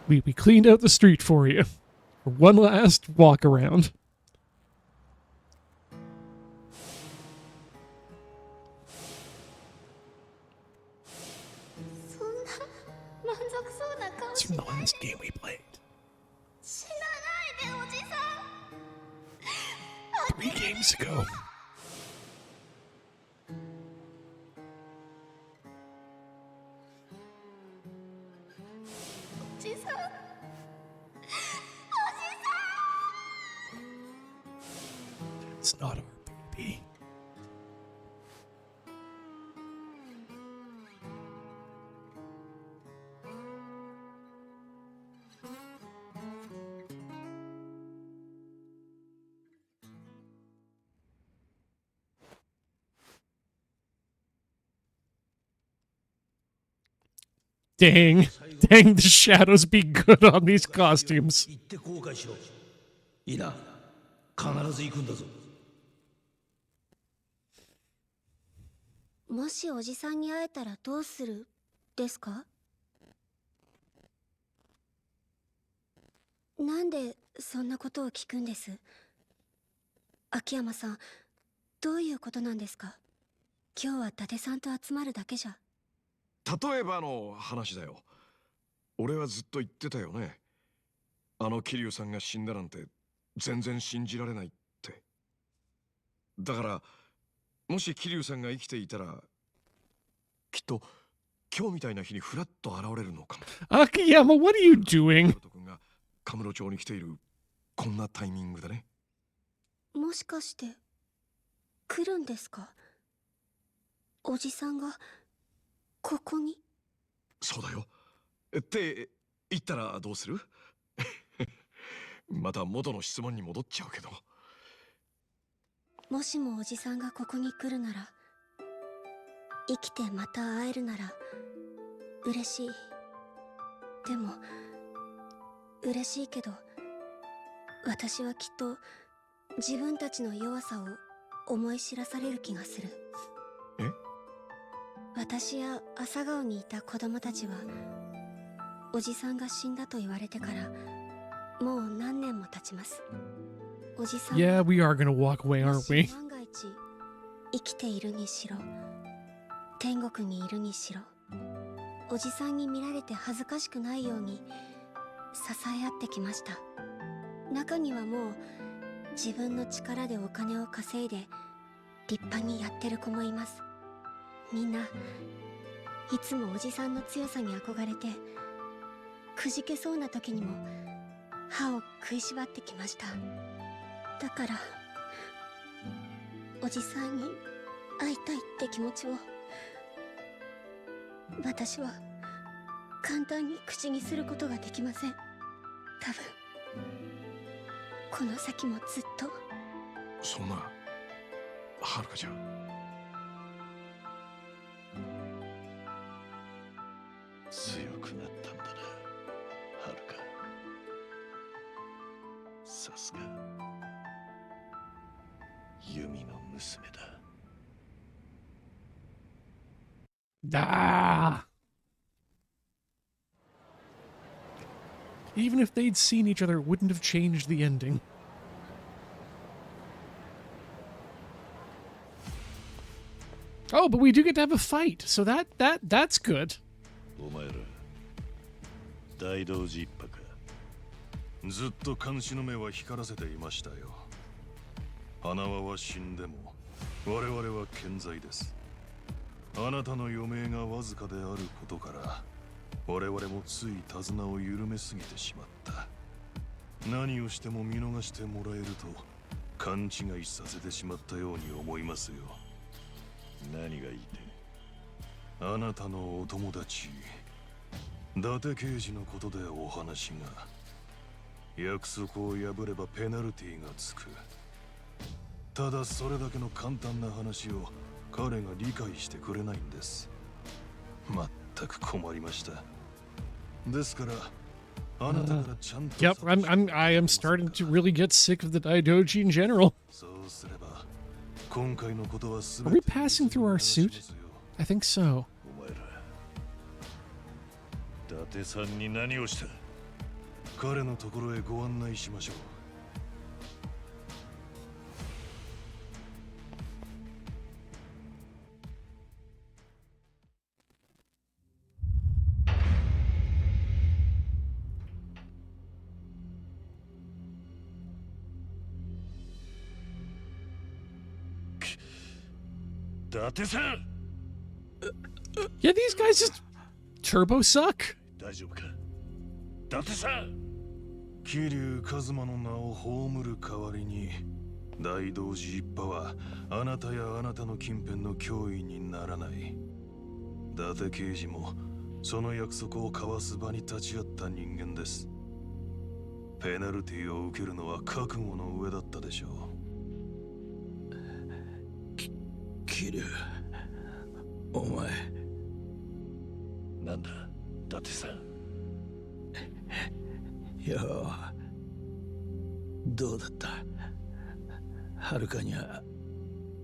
We cleaned out the street for you for one last walk around. It's from the last game we played. 3 games ago. It's not our baby. Dang, the shadows be good on these costumes.
行って後悔しろ。いいな。必ず行くんだぞ。
もしおじさんに会えたらどうするですか？なんでそんなことを聞くんです？秋山さん、どういうことなんですか？今日は伊達さんと集まるだけじゃ。
例えばの話だよ。俺はずっと言ってたよね。あの桐生さんが死んだなんて全然信じられないって。だからもし桐生さんが生きていたら、きっと今日みたいな日にフラッと現れるのかも。
秋山、what are you doing?
君がカムロ町に来ているこんなタイミングだね。
もしかして来るんですか？おじさんがここに？
そうだよ。って言ったらどうする？また元の質問に戻っちゃうけど。
もしもおじさんがここに来るなら、生きてまた会えるなら嬉しい。でも嬉しいけど、私はきっと自分たちの弱さを思い知らされる気がする。
え？
私や朝顔にいた子供たちは、おじさんが死んだと言われてからもう何年も経ちます。おじさん
Yeah, we are gonna walk away, aren't we?
万が一生きているにしろ、天国にいるにしろ、おじさんに見られて恥ずかしくないように支え合ってきました。中にはもう自分の力でお金を稼いで立派にやってる子もいます。みんないつもおじさんの強さに憧れてくじけそうな時にも歯を食いしばってきました。だからおじさんに会いたいって気持ちを私は簡単に口にすることができません。多分この先もずっと。
そんなはるかちゃん、
強くなったんだな、はるか。さすが弓の娘だ。
Ah. Even if they'd seen each other, it wouldn't have changed the ending. Oh, but we do get to have a fight, so that's good.
お前ら大同寺一派か。ずっと監視の目は光らせていましたよ。花輪は死んでも我々は健在です。あなたの余命がわずかであることから我々もつい手綱を緩めすぎてしまった。何をしても見逃してもらえると勘違いさせてしまったように思いますよ。何が言いてあなたのお友達伊達刑事のことでお話が。約束を破ればペナルティがつく。ただそれだけの簡単な話を彼が理解してくれないんです。全く困りました。ですからあなたからちゃんと
Yep, I am starting to really get sick of the Daidoji in general.
そうすれば今回のことはす
Are
べ
we
て
passing through our suit? I think so.
お前ら伊達さんに何をした？彼のところへご案内しましょう。伊達さん
Yeah, these guys just turbo suck.
大丈夫か伊達さん。桐生一馬の名を葬る代わりに大同寺一派はあなたやあなたの近辺の脅威にならない。伊達刑事もその約束を交わす場に立ち会った人間です。ペナルティを受けるのは覚悟の上だったでしょう。
桐生、お前
なんだ伊達さん。
いや、どうだった？はるかには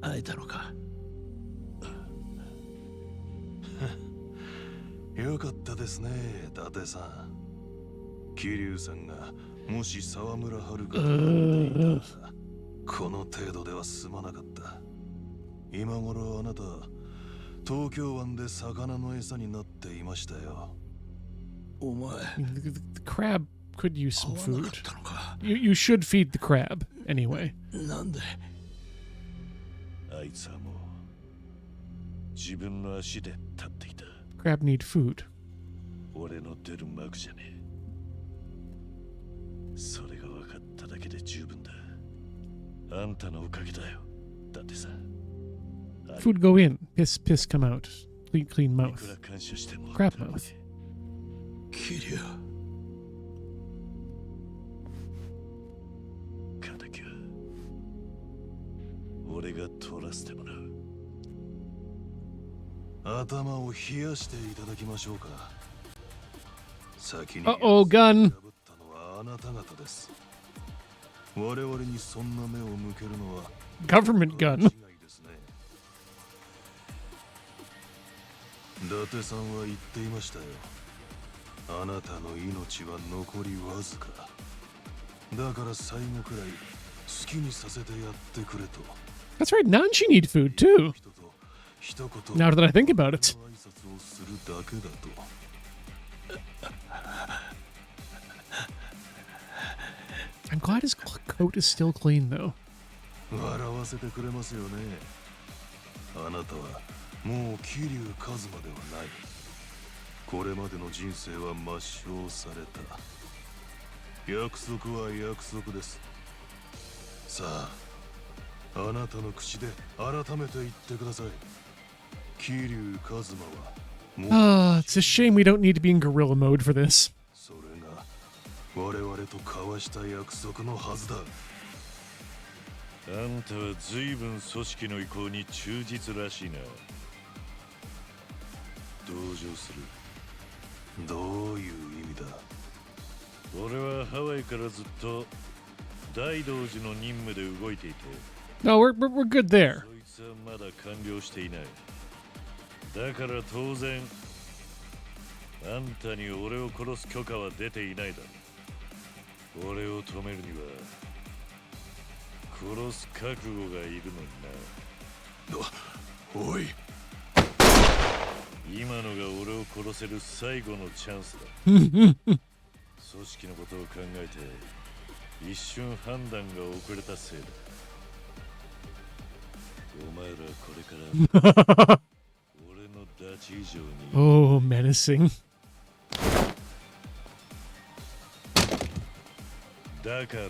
会えたのか？
よかったですね、伊達さん。桐生さんがもし沢村遥と会っていたらこの程度では済まなかった。今頃あなた東京湾で魚の餌になっていましたよ。
お前
The crab could use some
会わなか
food.
ったのか？
You should feed the crab anyway.
なんで？
あいつはもう自分の足で立っていた。
Crab need food.
俺の出る幕じゃねえ。それが分かっただけで十分だ。あんたのおかげだよ、伊達さん。
Food go in, piss come out. Clean
いく
mouth.
ら感謝しても
Crab mouth.
桐生、
敵は俺が取らせてもらう。頭を冷やしていただきましょうか。先に
Uh-oh, gun.
破ったのはあなた方です。我々にそんな目を向けるのは
Government
間
gun.
違いですね。伊達さんは言っていましたよ。あなたの命は残りわずか。だから最後くらい好きにさせてやってくれと。
That's right, Nanshi need food too.
人と一言
Now that I think about it.
挨拶をするだけだと。
I'm glad his coat is still clean though.
笑わせてくれますよね。あなたはもう桐生一馬ではない。これまでの人生は抹消された。約束は約束です。さあ、あなたの口で改めて言ってください。桐生一馬はもう
It's a shame we don't need to be in gorilla mode for this.
それが我々と交わした約束のはずだ。あんたは随分組織の意向に忠実らしいな。同情する。どういう意味だ。俺はハワイからずっと大道寺の任務で動いていて、
No, we're good there.
そいつはまだ完了していない。だから当然あんたに俺を殺す許可は出ていないだろう。俺を止めるには殺す覚悟がいるのにな。おい、今のが俺を殺せる最後のチャンスだ。組織のことを考えて一瞬判断が遅れたせいだ。お前らこれから俺のダチ以上に
Oh, menacing.
だから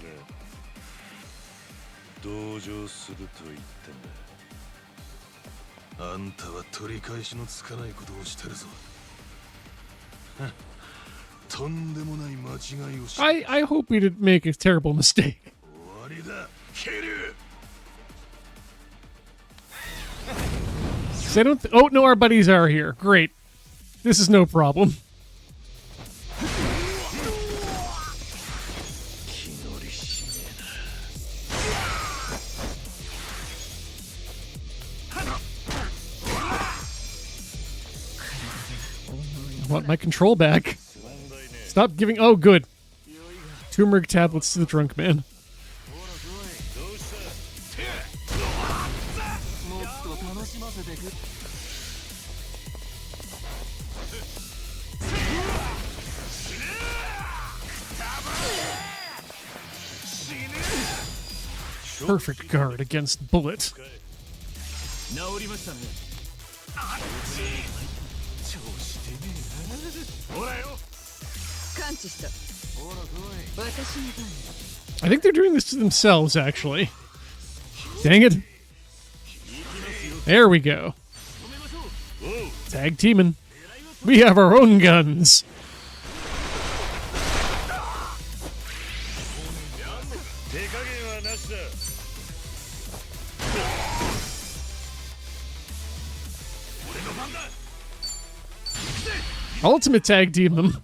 同情すると言ったんだ。あんたは取り返しのつかないことをしてるぞ。とんでもない間違いをし
I hope we didn't make a terrible mistake.
終わりだ、桐生。
'Cause I don't. Oh no, our buddies are here. Great. This is no problem.
気乗りしねえな。
I want my control back. Stop giving. Oh, good. Turmeric tablets to the drunk man. Perfect guard against bullet.
治りましたね。調子出ねえな。ほらよ。
感知した。私の番。
I think they're doing this to themselves, actually. Dang it. There we go. Tag teaming. We have our own guns. Ultimate tag team them.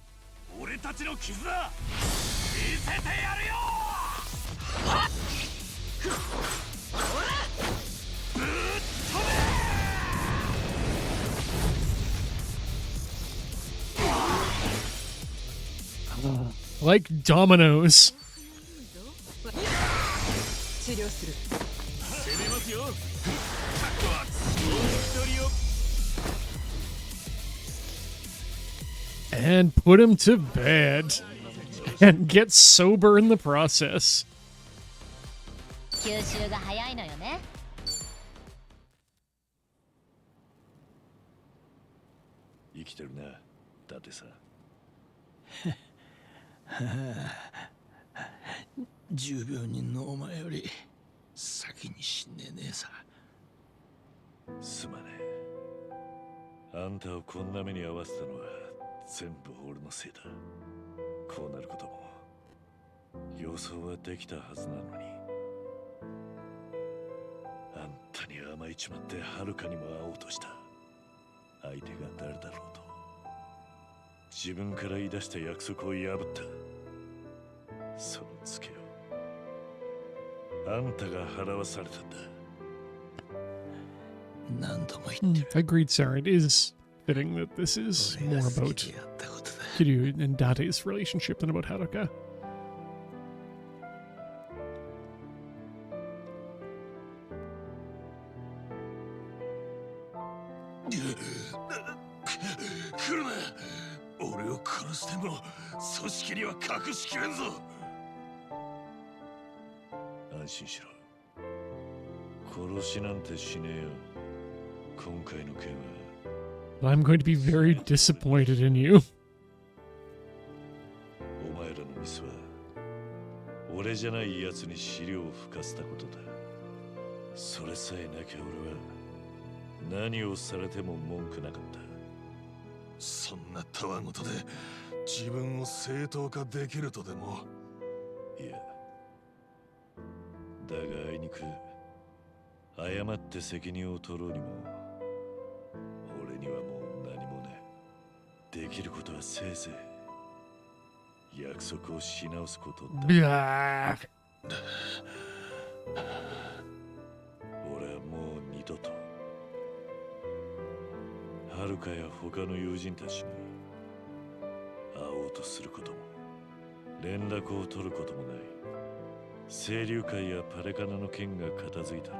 俺たちの絆見せてやるよ。
Like dominoes.
治療する。
攻めますよ。一人よ。
And put him to bed. And get sober in the process.
吸収が早いのよね。
生きてるな、だってさ。
10秒人のお前より先に死んでねえさ。
すまねえ。あんたをこんな目に遭わせたのは全部俺のせいだ。こうなることも予想はできたはずなのに、あんたに甘えちまってはるかにも会おうとした相手が誰だろうと自分から言い出した約束を破った。そのツケをあんたが払わされたんだ。
何度も言ってる。
Agreed, Sarah. It is fitting that this is
俺
more
が好
about
きでやったことだ。
Kiryu and Date's relationship than about Haruka.
来るな。俺を殺しても組織には隠しきれんぞ。安心しろ。殺しなんてしねえよ。今回の件は
But I'm going to be very disappointed in you.
お前らのミスは俺じゃない奴に資料を吹かせたことだ。それさえなきゃ俺は何をされても文句なかった。
そんなたわごとで自分を正当化できるとでも。
いや、だがあいにく誤って責任を取ろうにも俺にはもう何もね。できることはせいぜい約束をし直すことだ。
Blah.
俺はもう二度とはるかや他の友人たちに会おうとすることも連絡を取ることもない。清流会やパレカナの件が片付いたら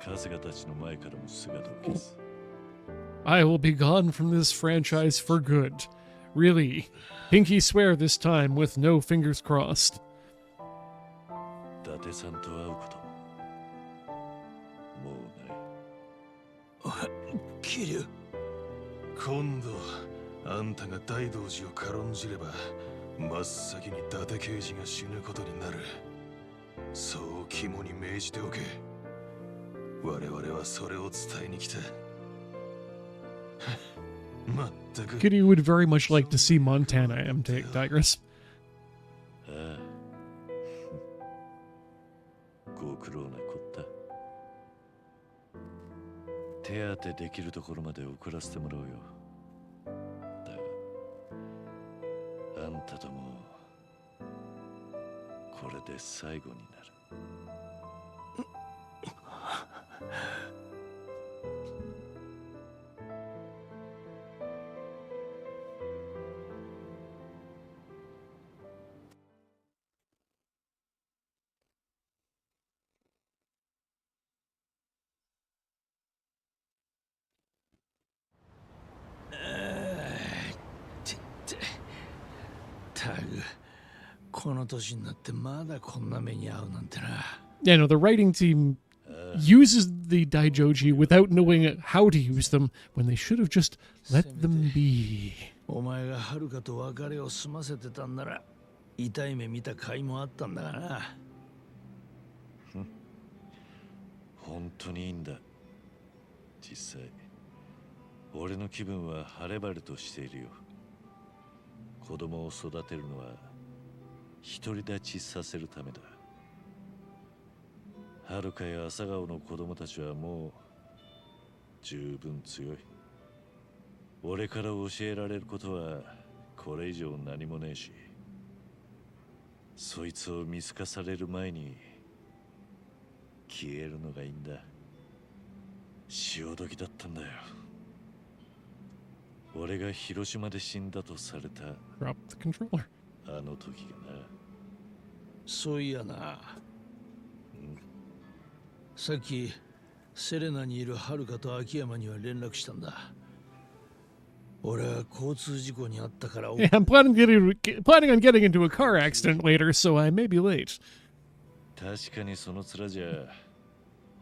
春日たちの前からも姿を消す。
I will be gone from this franchise for good. Really. Pinky swear this time with no fingers crossed.
伊達さんと会うことももうない。
桐生、今度あんたが大道寺を軽んじれば真っ先に伊達刑事が死ぬことになる。そう肝に銘じておけ。我々はそれを伝えに来た。まったく。
Kitty would very much like to see Montana M. Tigress.
ああご苦労なこった。手当てできるところまで送らせてもらおうよ。だがあんたともこれで最後になる。
この年になってまだこんな目に遭うなんてな。
Yeah, no, the writing team uses the Daijoji without knowing how to use them when they should have just let them be.
お前がはるかと別れを済ませてたんなら痛い目見た甲斐もあったんだがな。
本当にいいんだ。実際俺の気分は晴れ晴れとしているよ。子供を育てるのは独り立ちさせるためだ。はるかや朝顔の子供たちはもう十分強い。俺から教えられることはこれ以上何もねえし、そいつを見透かされる前に消えるのがいいんだ。潮時だったんだよ。俺が広島で死んだとされた
Drop the controller.
あの時がな。
そういやな。さっきセレナにいるはるかと秋山には連絡したんだ。俺は交通事故に遭ったから。
Yeah, I'm planning on getting into a car accident later, so I may be late.
確かにその面じゃ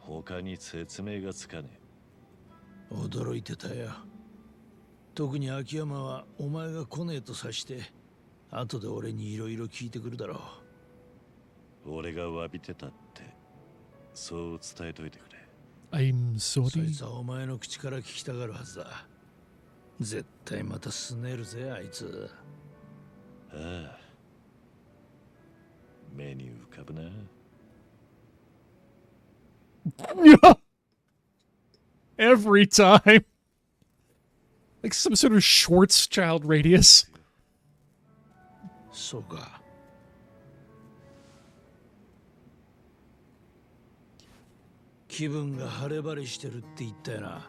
他に説明がつかね
え。驚いてたよ。特に秋山はお前が来ねえと察して後で俺にいろいろ聞いてくるだろ
う。俺が詫びてたってそう伝えといてくれ。
I'm
そい
sorry.
つはお前の口から聞きたがるはずだ。絶対またすねるぜあいつ。
ああ、目に浮かぶな。
Every time. Like some sort of Schwarzschild radius.
そうか。気分が晴れ晴れしてるって言ったよな。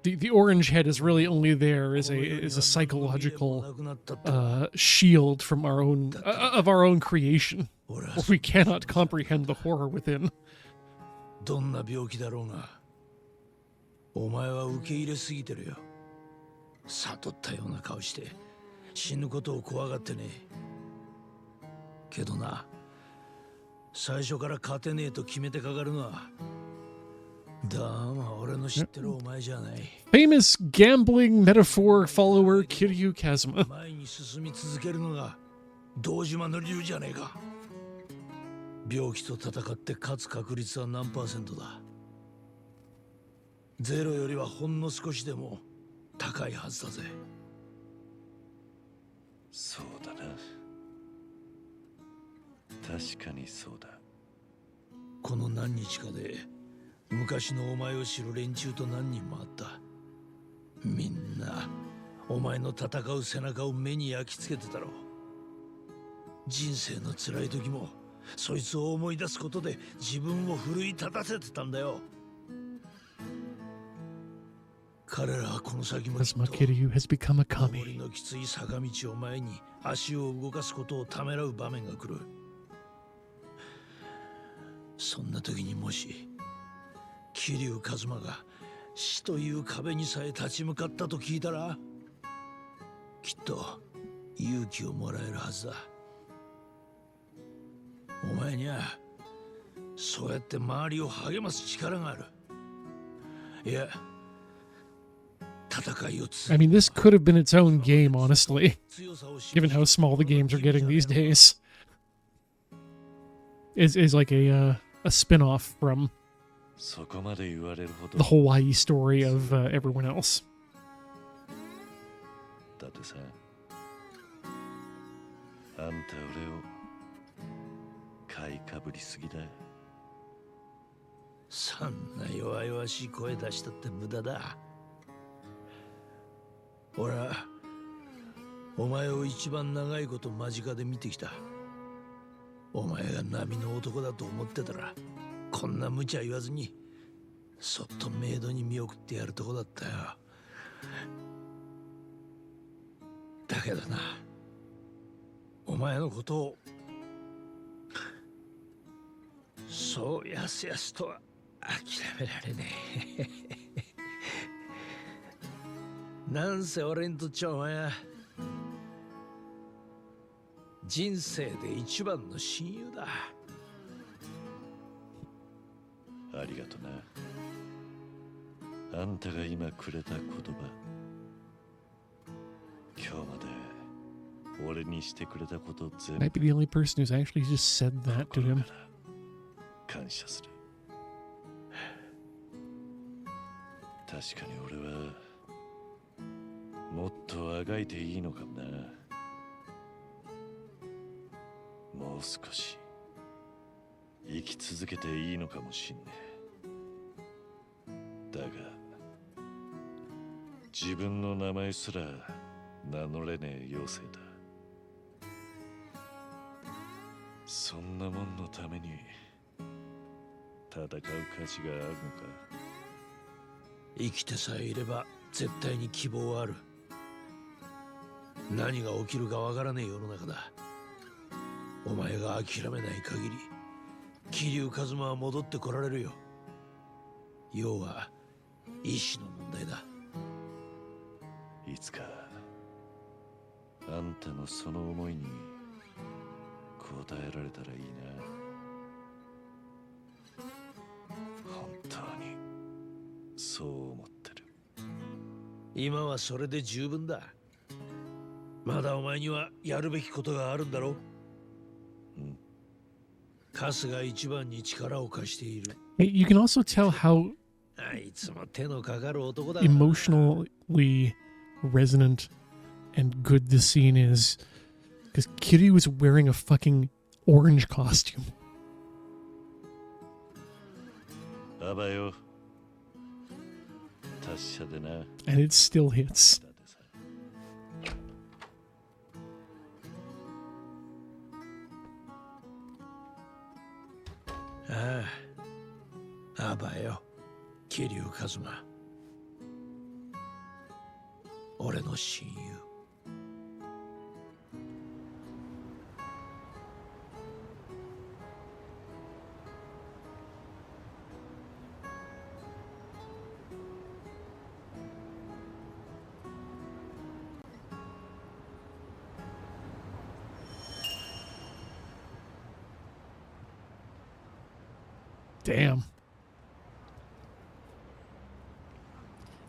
The orange head is really only there as a psychological shield from our own of our own creation. We cannot comprehend the horror within.
どんな病気だろうが、お前は受け入れすぎてるよ。悟ったような顔して死ぬことを怖がってね。けどな、最初から勝てねえと決めてかかるのはだま俺の知ってるお前じゃない。
Famous gambling metaphor follower Kiryu Kazuma.
前に進み続けるのが堂島の流じゃねえか。病気と戦って勝つ確率は何%だ。ゼロよりはほんの少しでも高いはずだぜ。
そうだな。確かにそうだ。
この何日かで昔のお前を知る連中と何人もあった。みんなお前の戦う背中を目に焼き付けてたろう。人生の辛い時もそいつを思い出すことで自分を奮い立たせてたんだよ。彼らはこの先もきっと
Kazuma Kiryu has become a
登り
kami.
のきつい坂道を前に足を動かすことをためらう場面が来る。そんな時にもし桐生一馬が死という壁にさえ立ち向かったと聞いたら、きっと勇気をもらえるはずだ。お前にはそうやって周りを励ます力がある。いや、戦いを
I mean, this could have been its own game, honestly, given how small the games are getting these days. Is like a spin-off from
そこまで言われるほど
the Hawaii story of everyone else.
だってさ、あんた俺を買いかぶりすぎだ。
そんな弱々しい声出したって無駄だ。俺はお前を一番長いこと間近で見てきた。お前が波の男だと思ってたらこんな無茶言わずにそっとメイドに見送ってやるとこだったよ。だけどな、お前のことをそうやすやすとは諦められねえ。なんせ俺にとっちゃお前は人生で一番の親友だ。
ありがとな。あんたが今くれた言葉、今日まで俺にしてくれたこと全
Might
部
be the only person who's actually just said that to him.
感謝する。確かに俺はもっとあがいていいのかもな。もう少し生き続けていいのかもしんねえ。だが自分の名前すら名乗れねえ妖精だ。そんなもんのために戦う価値があるのか。
生きてさえいれば絶対に希望はある。何が起きるかわからねえ世の中だ。お前が諦めない限り桐生一馬は戻ってこられるよ。要は意志の問題だ。
いつかあんたのその思いに応えられたらいいな。本当にそう思ってる。
今はそれで十分だ。まだお前にはやるべきことがあるんだろう。カスが一番に力を貸している。
You can also tell how
あいつも手のかかる男だ。
emotionally resonant and good the scene is, because Kiryu is wearing a fucking orange costume.
あばよ。達者でな。
And it still hits.
ああ、あばよ、桐生一馬。俺の親友。
Damn.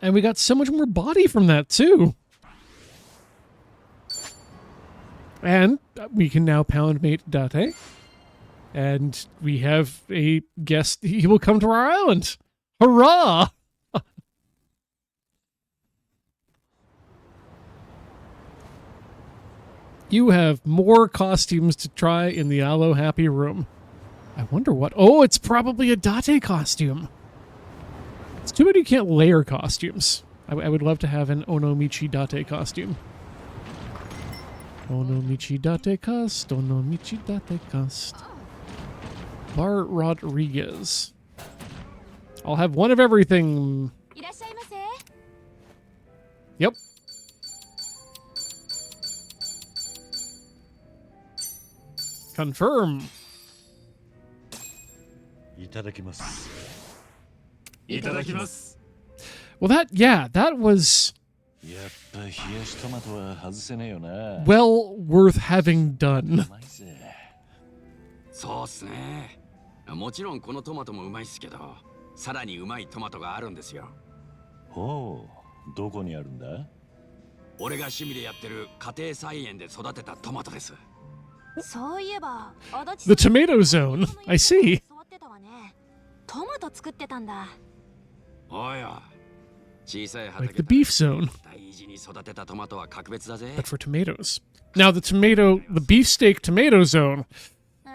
And we got so much more body from that, too. And we can now pound mate Date. And we have a guest. He will come to our island. Hurrah! You have more costumes to try in the Aloe Happy Room. I wonder what... Oh, it's probably a Date costume. It's too bad you can't layer costumes. I would love to have an Onomichi Date costume. Onomichi Date cost. Onomichi Date cost. Bar Rodriguez. I'll have one of everything. Yep. Confirm.
いただきます。
いただきます。
Well, that was
やっぱ冷やしトマトは外せねえよな。
well worth having done.
うまいぜ。
そうっすね。もちろんこのトマトもうまいっすけど、さらにうまいトマトがあるんですよ。
ほう、どこにあるんだ？
俺が趣味でやってる家庭菜園で育てたトマトです。
そういえば、
The tomato zone. I see.
トマト作ってたんだ。
おや、小さい
Like
畑
the beef zone,
大事に育てたトマトは格別だぜ。
but for tomatoes. Now the beefsteak tomato zone.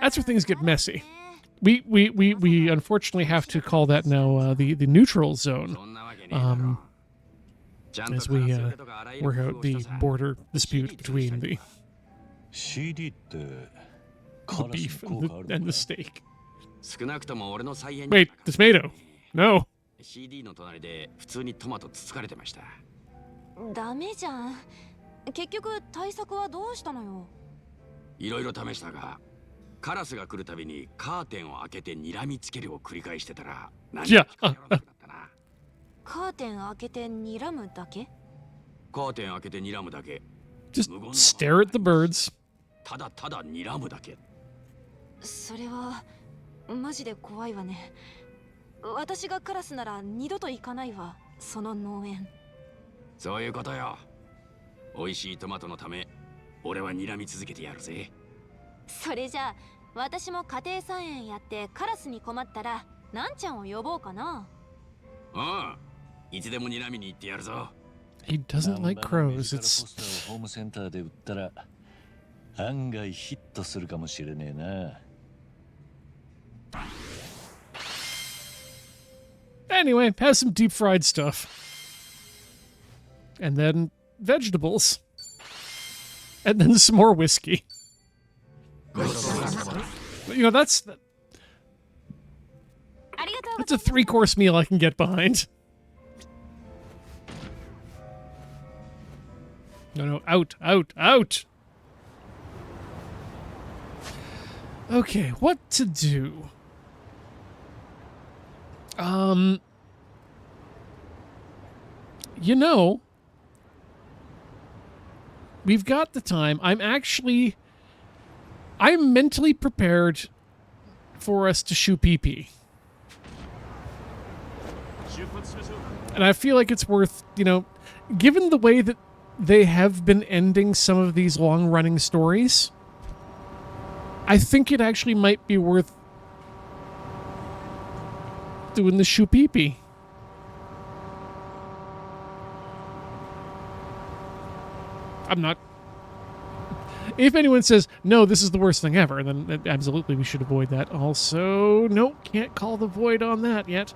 That's where things get messy. We unfortunately have to call that now the neutral zone. As we work out the border dispute between the
CD って
beef and the steak.
少なくとも俺の菜園
Wait, the tomato. No.
CD の隣で普通にトマトつつかれてました。
ダメじゃん。結局対策はどうしたのよ。
いろいろ試したが、カラスが来るたびにカーテンを開けて睨みつけるを繰り返してたら何か近寄らなくなったな。
カーテン開けて睨むだけ？
カーテン開けて睨むだけ。
Just stare at the birds.
ただただ睨むだけ。
それはマジで怖いわね。私がカラスなら二度と行かないわ、その農園。
そういうことよ。美味しいトマトのため、俺は睨み続けてやるぜ。
それじゃあ、私も家庭菜園やってカラスに困ったら、なんちゃんを呼ぼうかな。
うん。いつでも睨みに行ってやるぞ。
He doesn't like crows.
ポスターをホームセンターで売ったら案外ヒットするかもしれねえな。
Anyway, has some deep fried stuff. And then vegetables. And then some more whiskey. You know, that's a 3-course meal I can get behind. No, out, out, out! Okay, what to do? You know, we've got the time. I'm mentally prepared for us to shoot PP. And I feel like it's worth, you know, given the way that they have been ending some of these long-running stories, I think it actually might be worth doing the shupipi. I'm not... If anyone says, no, this is the worst thing ever, then absolutely we should avoid that. Also, nope, can't call the void on that yet.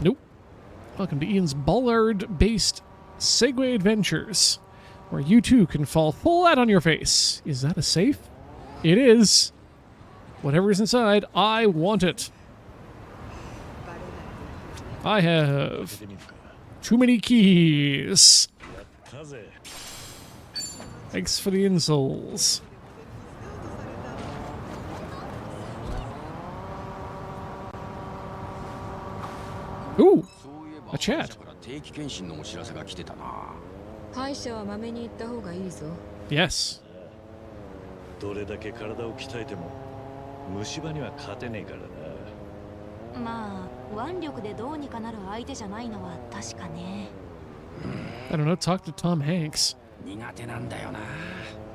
Nope. Welcome to Ian's Bollard-based Segway Adventures, where you too can fall flat on your face. Is that a safe? It is. Whatever is inside, I want it. I have too many keys. Thanks for the insoles. Ooh, a chat.
定期検診のお知らせが来てたな。
歯医者はまめに行った方がいいぞ。
Yes.
どれだけ体を鍛えても虫歯には勝てねえからな。
まあ腕力でどうにかなる相手じゃないのは確かね。
I don't know, talk to Tom Hanks.
苦手なんだよな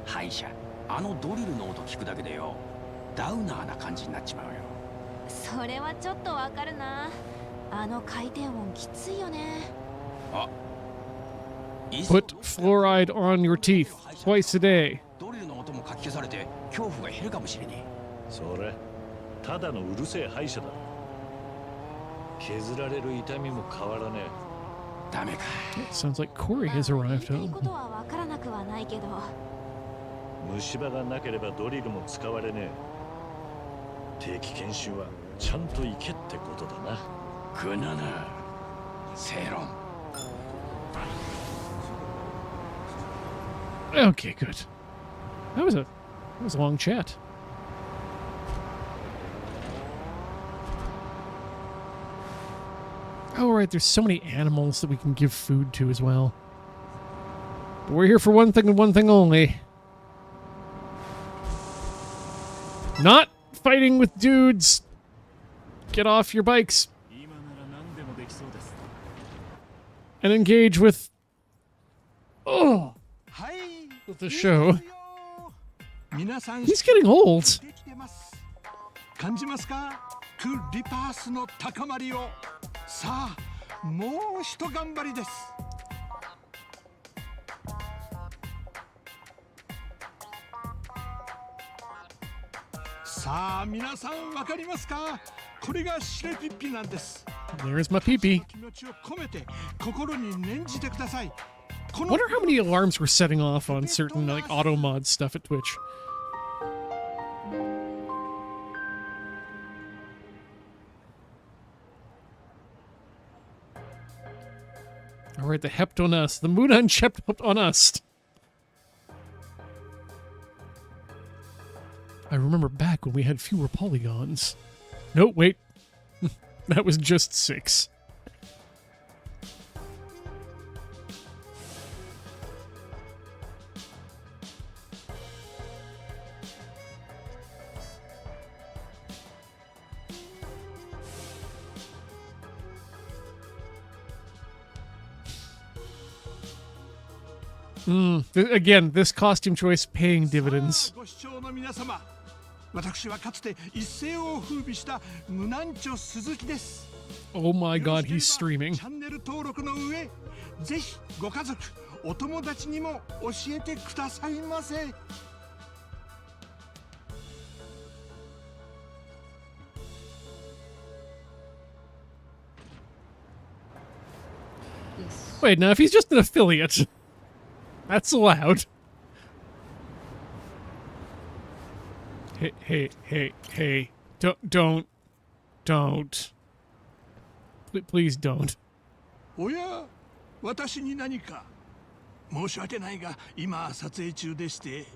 歯医者。あのドリルの音聞くだけでよ、ダウナーな感じになっちまうよ。
それはちょっとわかるな。あの回転音きついよね。
あ、
Put fluoride on your teeth twice a day.
ドリルの音もかき消されて恐怖が減るかもしれね
それただのうるせえ歯医者だ。削られる痛みも変わらね
え。ダメか。
Sounds like Corey has arrived
いいこ
home.
とはわからなくはないけど。
え。虫歯がなければドリルも使われねえ。定期研修はちゃんと行けってことだな。
グナナ正論。
Okay, good. That was a long chat. Oh, right, there's so many animals that we can give food to as well. But we're here for one thing and one thing only. Not fighting with dudes. Get off your bikes. And engage with... Oh! With the show. He's getting old.
感じますか？クリパースの高まりを。さあ、もうひと頑張りです。さあ、皆さんわかりますか？これがシレピッピなんです。
There's my pee-pee.
気持ちを込めて心に念じてください。
I wonder how many alarms we're setting off on certain like auto mod stuff at Twitch. All right, the Heptonust, the Munan Heptonust. I remember back when we had fewer polygons. No, wait. That was just 6. Again, this costume choice paying dividends.
ご視聴の皆様、私はかつて一世を風靡したムナンチョ鈴木です。
Oh my god, he's streaming.
チャンネル登録の上、ぜひご家族、お友達にも教えてくださいませ。
Wait, now if he's just an affiliate, that's allowed. Hey. Don't. Please don't.
おや、私に何か申し訳ないが、今撮影中でして。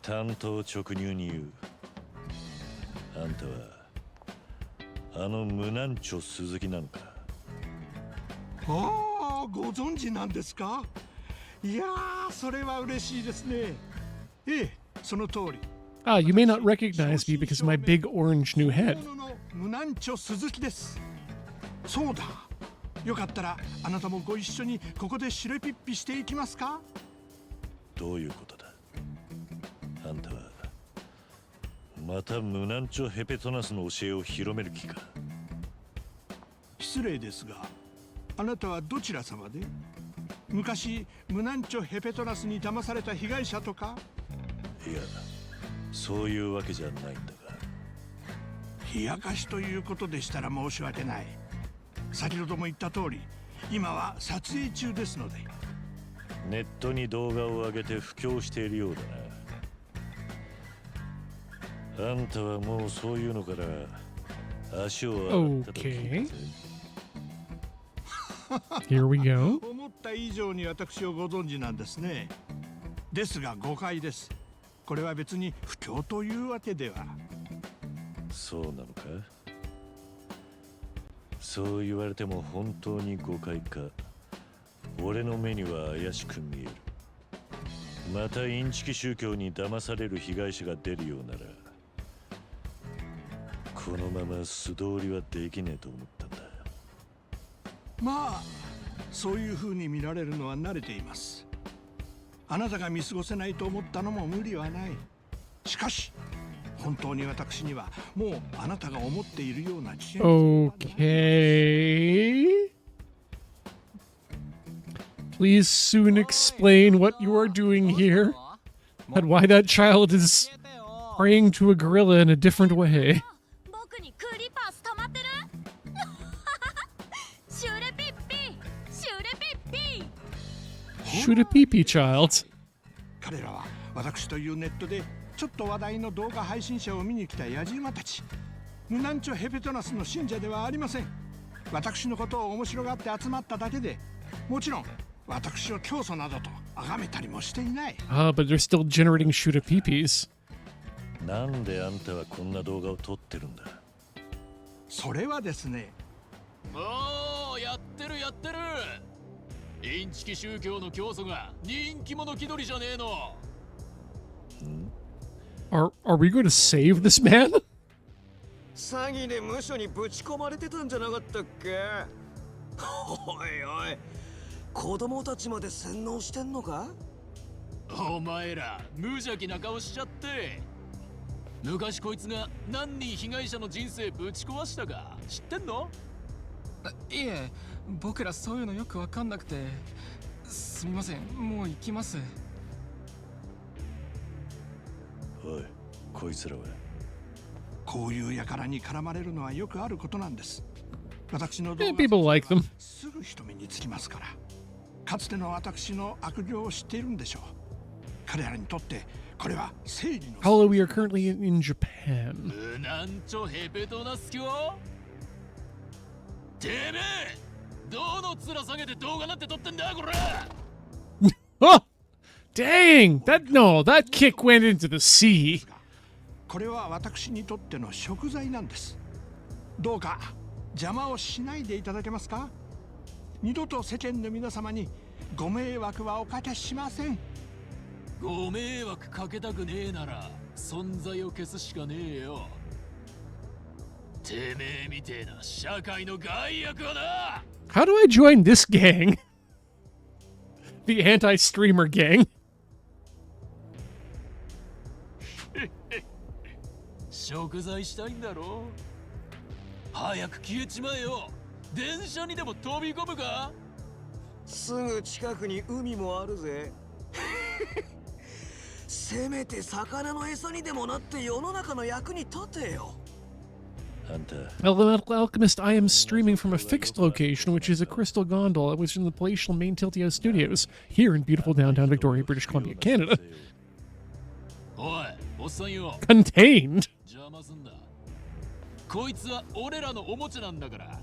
担当直入に言う。あんたはあのムナンチョ鈴木なのか。
ああ、ご存知なんですか。いやー、それは嬉しいですね。ええ、その通り。
Ah, you may not recognize me because of my big orange new head.
ムナンチョ鈴木です。そうだ。よかったらあなたもご一緒にここでシレピッピしていきますか。
どういうことだ。あんたはまたムナンチョヘペトナスの教えを広める気か。
失礼ですが、あなたはどちら様で？昔ムナンチョヘペトナスに騙された被害者とか？
いや、そういうわけじゃないんだが。
冷やかしということでしたら申し訳ない。先ほども言った通り、今は撮影中ですので。
ネットに動画を上げて布教しているようだな。あんたはもうそういうのから足を洗ったと聞いたぜ。
Here we go.
思った以上に私をご存知なんですね。ですが誤解です。これは別に布教というわけでは。
そうなのか。そう言われても本当に誤解か。俺の目には怪しく見える。またインチキ宗教に騙される被害者が出るようならこのまま素通りはできねえと思ったんだ。
まあそういう風に見られるのは慣れています。あなたが見過ごせないと思ったのも無理はない。しかし本当に私にはもうあなたが思っているような危険性はない。
Okay. Please soon explain what you are doing here and why that child is praying to a gorilla in a different way.
僕にクリパース溜まってるシュレピッピシュレピッピ
Shoot a pee-pee child.
彼らは私というネットでちょっと話題の動画配信者を見に来たヤジ馬たち。ムナンチョ・ヘペトナスの信者ではありません。私のことを面白がって集まっただけで、もちろん私を教祖などと崇めたりもしていない。
Ah, but they're still generating shoot a pee-pees.
なんであんたはこんな動画を撮ってるんだ。
それはですね。
おー、やってるやってる。インチキ宗教の教祖が人気者気取りじゃねえの。
Are we going to save this man?
詐欺で無所にぶち込まれてたんじゃなかったっけ。おいおい、子供たちまで洗脳してんのか。
お前ら無邪気な顔しちゃって。昔こいつが何人被害者の人生ぶち壊したか知ってんの。
いえ、僕らそういうのよくわかんなくて。すみません、もう行きます。
おい、こいつらは。
こういう輩に絡まれるのはよくあることなんです。私の動
Yeah,
画
people like them.
すぐ人目につきますから。かつての私の悪行を知っているんでしょう。彼らにとってこれは正義の。
Hello, we are currently in Japan.
ムナンチョヘペトナス教。てめえ、どの面下げて動画なんて撮ってんだこれ。
Oh! Dang! That kick went into the sea.
これは私にとっての贖罪なんです。どうか邪魔をしないでいただけますか。二度と世間の皆様にご迷惑はおかけしません。
ご迷惑かけたくねえなら存在を消すしかねえよ。てめえみてえな社会の害悪はな。
How do I join this gang? The anti-streamer gang.
贖罪したいんだろ。早く消えちまえよ。電車にでも飛び込むか。
すぐ近くに海もあるぜ。せめて魚の餌にでもなって世の中の役に立てよ。
Elemental Alchemist, I am streaming from a fixed location, which is a crystal gondola, which is in the palatial main Tiltio Studios, here in beautiful downtown Victoria, British Columbia, Canada.
おい、おっさんよ。
Contained.
邪魔すんだ。こいつは俺らのおもちゃなんだから。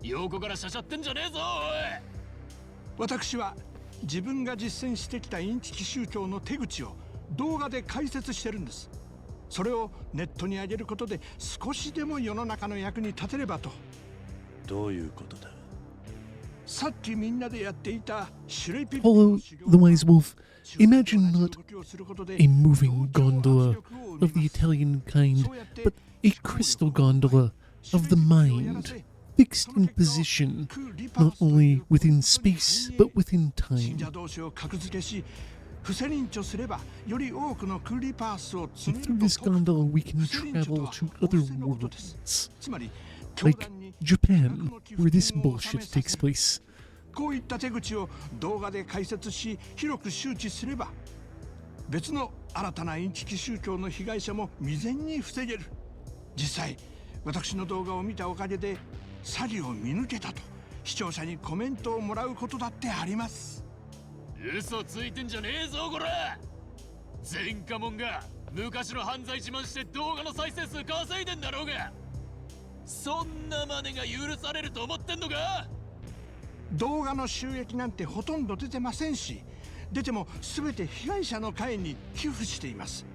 横からしゃしゃってんじゃねえぞ、おい。
私は自分が実践してきたインチキ宗教の手口を動画で解説してるんです。それをネットに上げることで少しでも世の中の役に立てればと。
どういうことだ。
さっきみんなでやっていたシュレピッピ
Follow the wise wolf. Imagine not a moving gondola of the Italian kind, but a crystal gondola of the mind, fixed in position, not only within space, but within time.
同士を格付けし、不正認知すればより多くのクリパースを
And through this gondola, we can travel to other worlds, like Japan, where this bullshit takes place.
こういった手口を動画で解説し広く周知すれば別の新たなインチキ宗教の被害者も未然に防げる。実際私の動画を見たおかげで詐欺を見抜けたと視聴者にコメントをもらうことだってあります。
嘘ついてんじゃねえぞこれ。前科者が昔の犯罪自慢して動画の再生数稼いでんだろうが。そんな真似が許されると思ってんのか。
動画の収益なんてほとんど出てませんし、出ても全て被害者の会に寄付しています。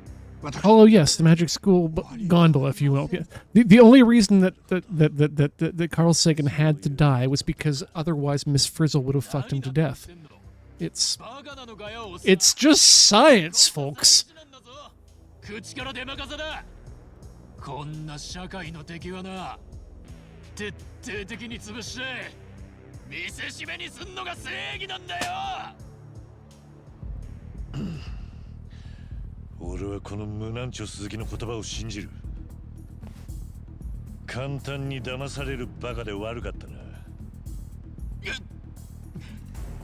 Oh yes, the Magic School gondola, if you will. The only reason that Carl Sagan had to die was because otherwise Miss Frizzle would have fucked him to death. It's
バカなのかよ、おっさん。
it's just science, folks.
口から出任せだ。こんな社会の敵はな、徹底的に潰して見せしめにすんのが正義なんだよ。
俺はこの無難聴鈴木の言葉を信じる。簡単に騙されるバカで悪かったな。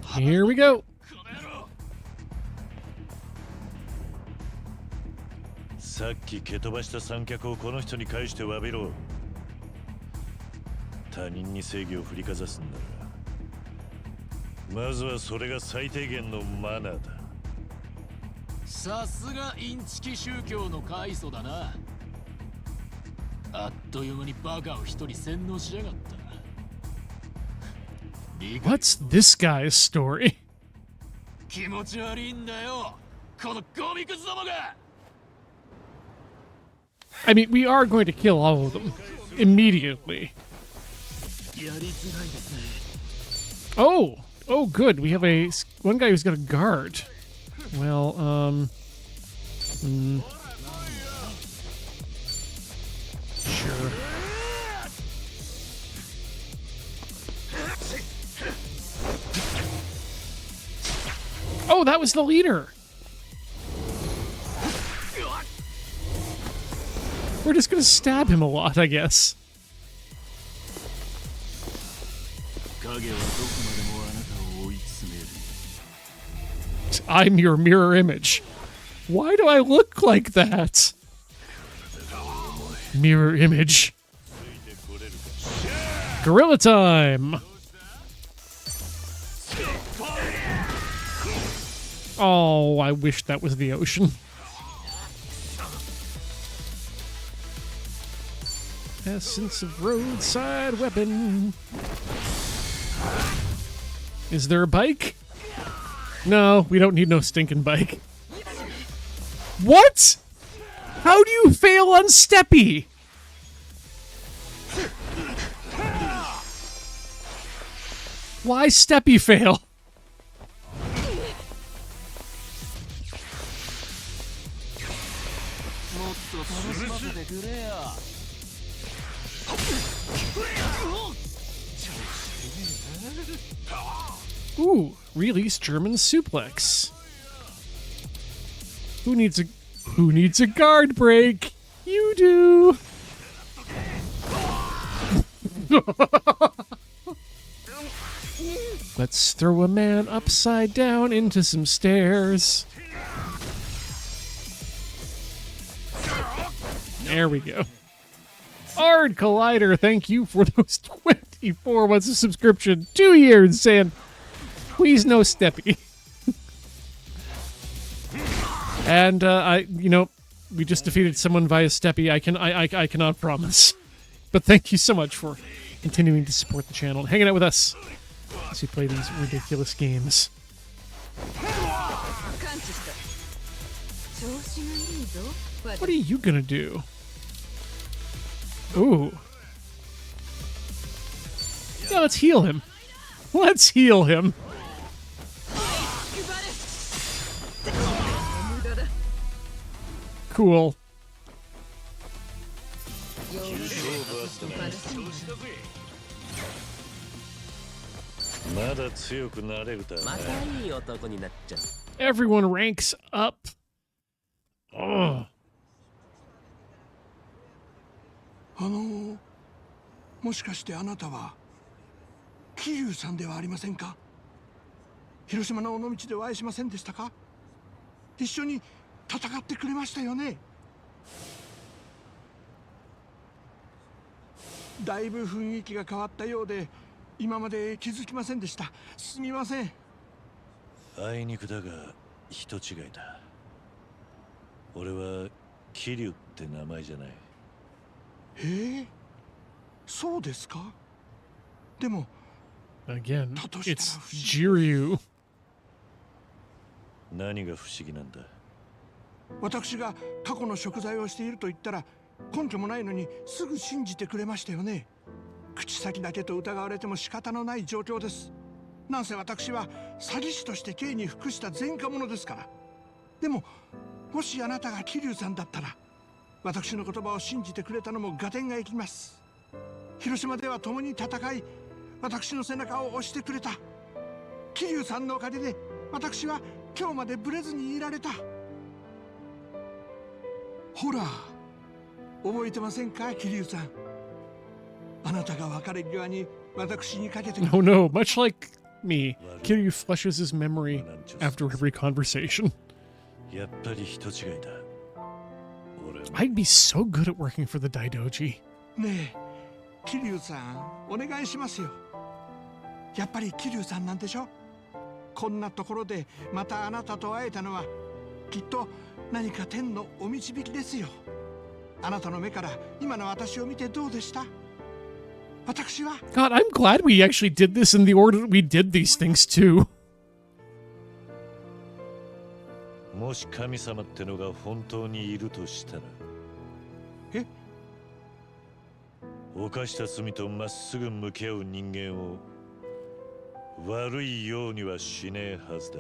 Here we go.
さっき蹴飛ばした三脚をこの人に返して詫びろ。他人に正義を振りかざすんならまずはそれが最低限のマナーだ。
さすがインチキ宗教の開祖だな。あっという間にバカを一人洗脳しやがった。
What's this guy's story?
気持ち悪いんだよ、このゴミクズどもが。
I mean, we are going to kill all of them immediately.
やりづらいですね。
Oh, oh, good. We have one guy who's got a guard. Well, sure. Oh, that was the leader. We're just gonna stab him a lot, I guess.
影はどこまでもあなたを追い詰める。
I'm your mirror image. Why do I look like that? Mirror image. Gorilla time! Oh, I wish that was the ocean. Essence of roadside weapon. Is there a bike? No, we don't need no stinking bike. What? How do you fail on Steppy? Why Steppy fail? Ooh, release German suplex. Who needs a guard break? You do. Let's throw a man upside down into some stairs. There we go. Ard Collider, thank you for those 24 months of subscription. 2 years saying, please no Steppy. And we just defeated someone via Steppy. I cannot promise. But thank you so much for continuing to support the channel and hanging out with us as we play these ridiculous games. What are you gonna do? Ooh. Yeah, let's heal him. Let's heal him. Cool. Everyone ranks up. Oh.
もしかしてあなたは桐生さんではありませんか？広島の尾道でお会いしませんでしたか？一緒に戦ってくれましたよね。だいぶ雰囲気が変わったようで今まで気づきませんでした。すみません。
あいにくだが人違いだ。俺は桐生って名前じゃない。
そうですか？でも
Again, it's Jiryu.
何が不思議なんだ？
私が過去の贖罪をしていると言ったら根拠もないのにすぐ信じてくれましたよね。口先だけと疑われても仕方のない状況です。
なんせ私は詐欺師として刑に服した前科者ですから。でももしあなたが桐生さんだったら、私の言葉を信じてくれたのも合点がいきます。広島では共に戦い、私の背中を押してくれた桐生さんのおかげで、私は今日までブレずにいられた。ほら、覚えてませんか、桐生さん。あなたが別れ際に私にかけて。
Oh no, much like me, Kiryu flushes his memory after every conversation.
やっぱり人違いだ。俺も
I'd be so good at working for the Daidoji.
ねえ、桐生さん、お願いしますよ。やっぱり桐生さんなんでしょ。こんなところでまたあなたと会えたのは、きっと何か天のお導きですよ。あなたの目から今の私を見てどうでした？私は
God, I'm glad we actually did this in the order that we did these things too.
もし神様ってのが本当にいるとしたら、
え？
犯した罪とまっすぐ向き合う人間を悪いようにはしねえはずだ。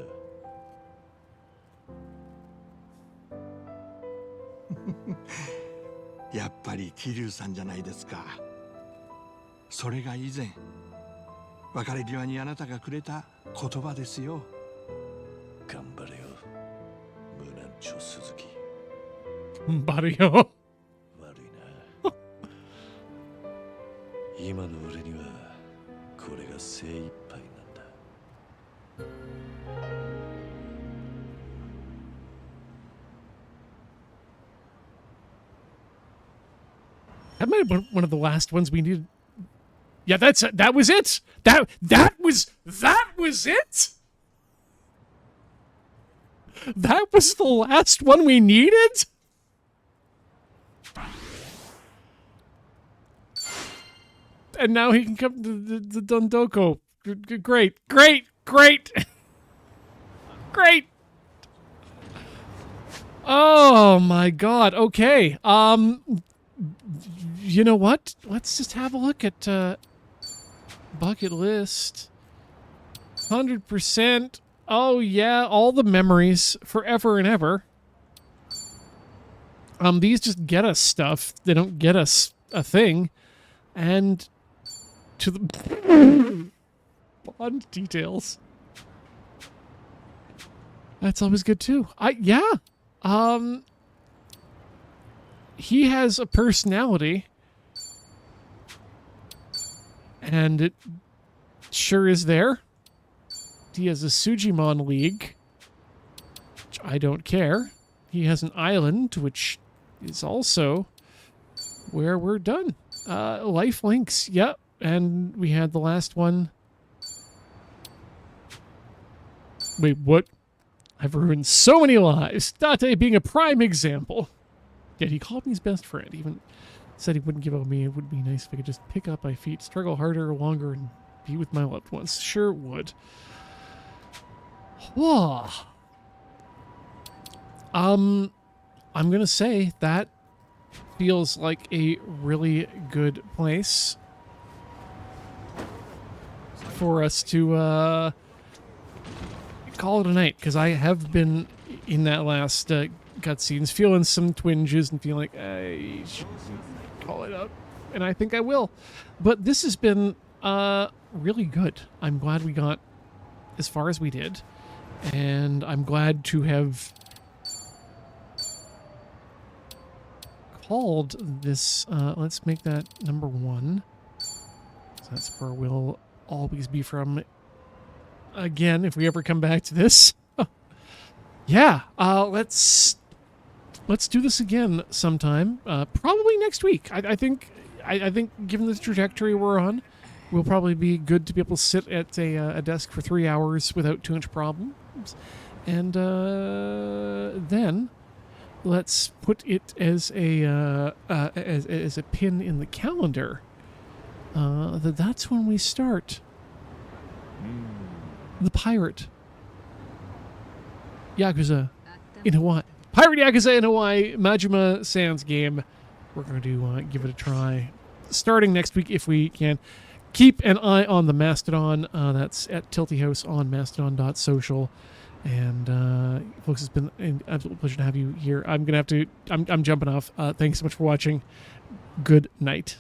やっぱり桐生さんじゃないですか。それが以前別れ際にあなたがくれた言葉ですよ。
頑張れよ、無難長鈴木。
バルよ。
悪いな。今の俺にはこれが精一杯なんだ。
That might have been one of the last ones we needed. Yeah, that was it. That was it. That was the last one we needed. And now he can come to the Dondoko. Great. Oh my God. Okay. You know what? Let's just have a look at bucket list. 100%. Oh yeah, all the memories forever and ever. These just get us stuff. They don't get us a thing. And to the Bond details. That's always good too. He has a personality. And it sure is there. He has a Sujimon League, which I don't care. He has an island, which is also where we're done. Life links, yep. And we had the last one. Wait, what? I've ruined so many lives. Date being a prime example. Yet he called me his best friend. Even said he wouldn't give up on me. It would be nice if I could just pick up my feet, struggle harder, longer, and be with my loved ones. Sure it would. Whoa. I'm gonna say that feels like a really good place for us to call it a night, because I have been in that last cutscenes feeling some twinges and feeling like I should call it up, and I think I will. But this has been really good. I'm glad we got as far as we did, and I'm glad to have called this. Let's make that number 1. So that's where we'll always be from again if we ever come back to this. Yeah, let's do this again sometime. Probably next week. I think given the trajectory we're on, we'll probably be good to be able to sit at a desk for 3 hours without too much problems. And then let's put it as a pin in the calendar. That's when we start the Pirate Yakuza in Hawaii. Pirate Yakuza in Hawaii Majima Sans game. We're going to give it a try starting next week if we can. keep an eye on the Mastodon. That's at Tilty House on mastodon.social. And folks, it's been an absolute pleasure to have you here. I'm jumping off. Thanks so much for watching. Good night.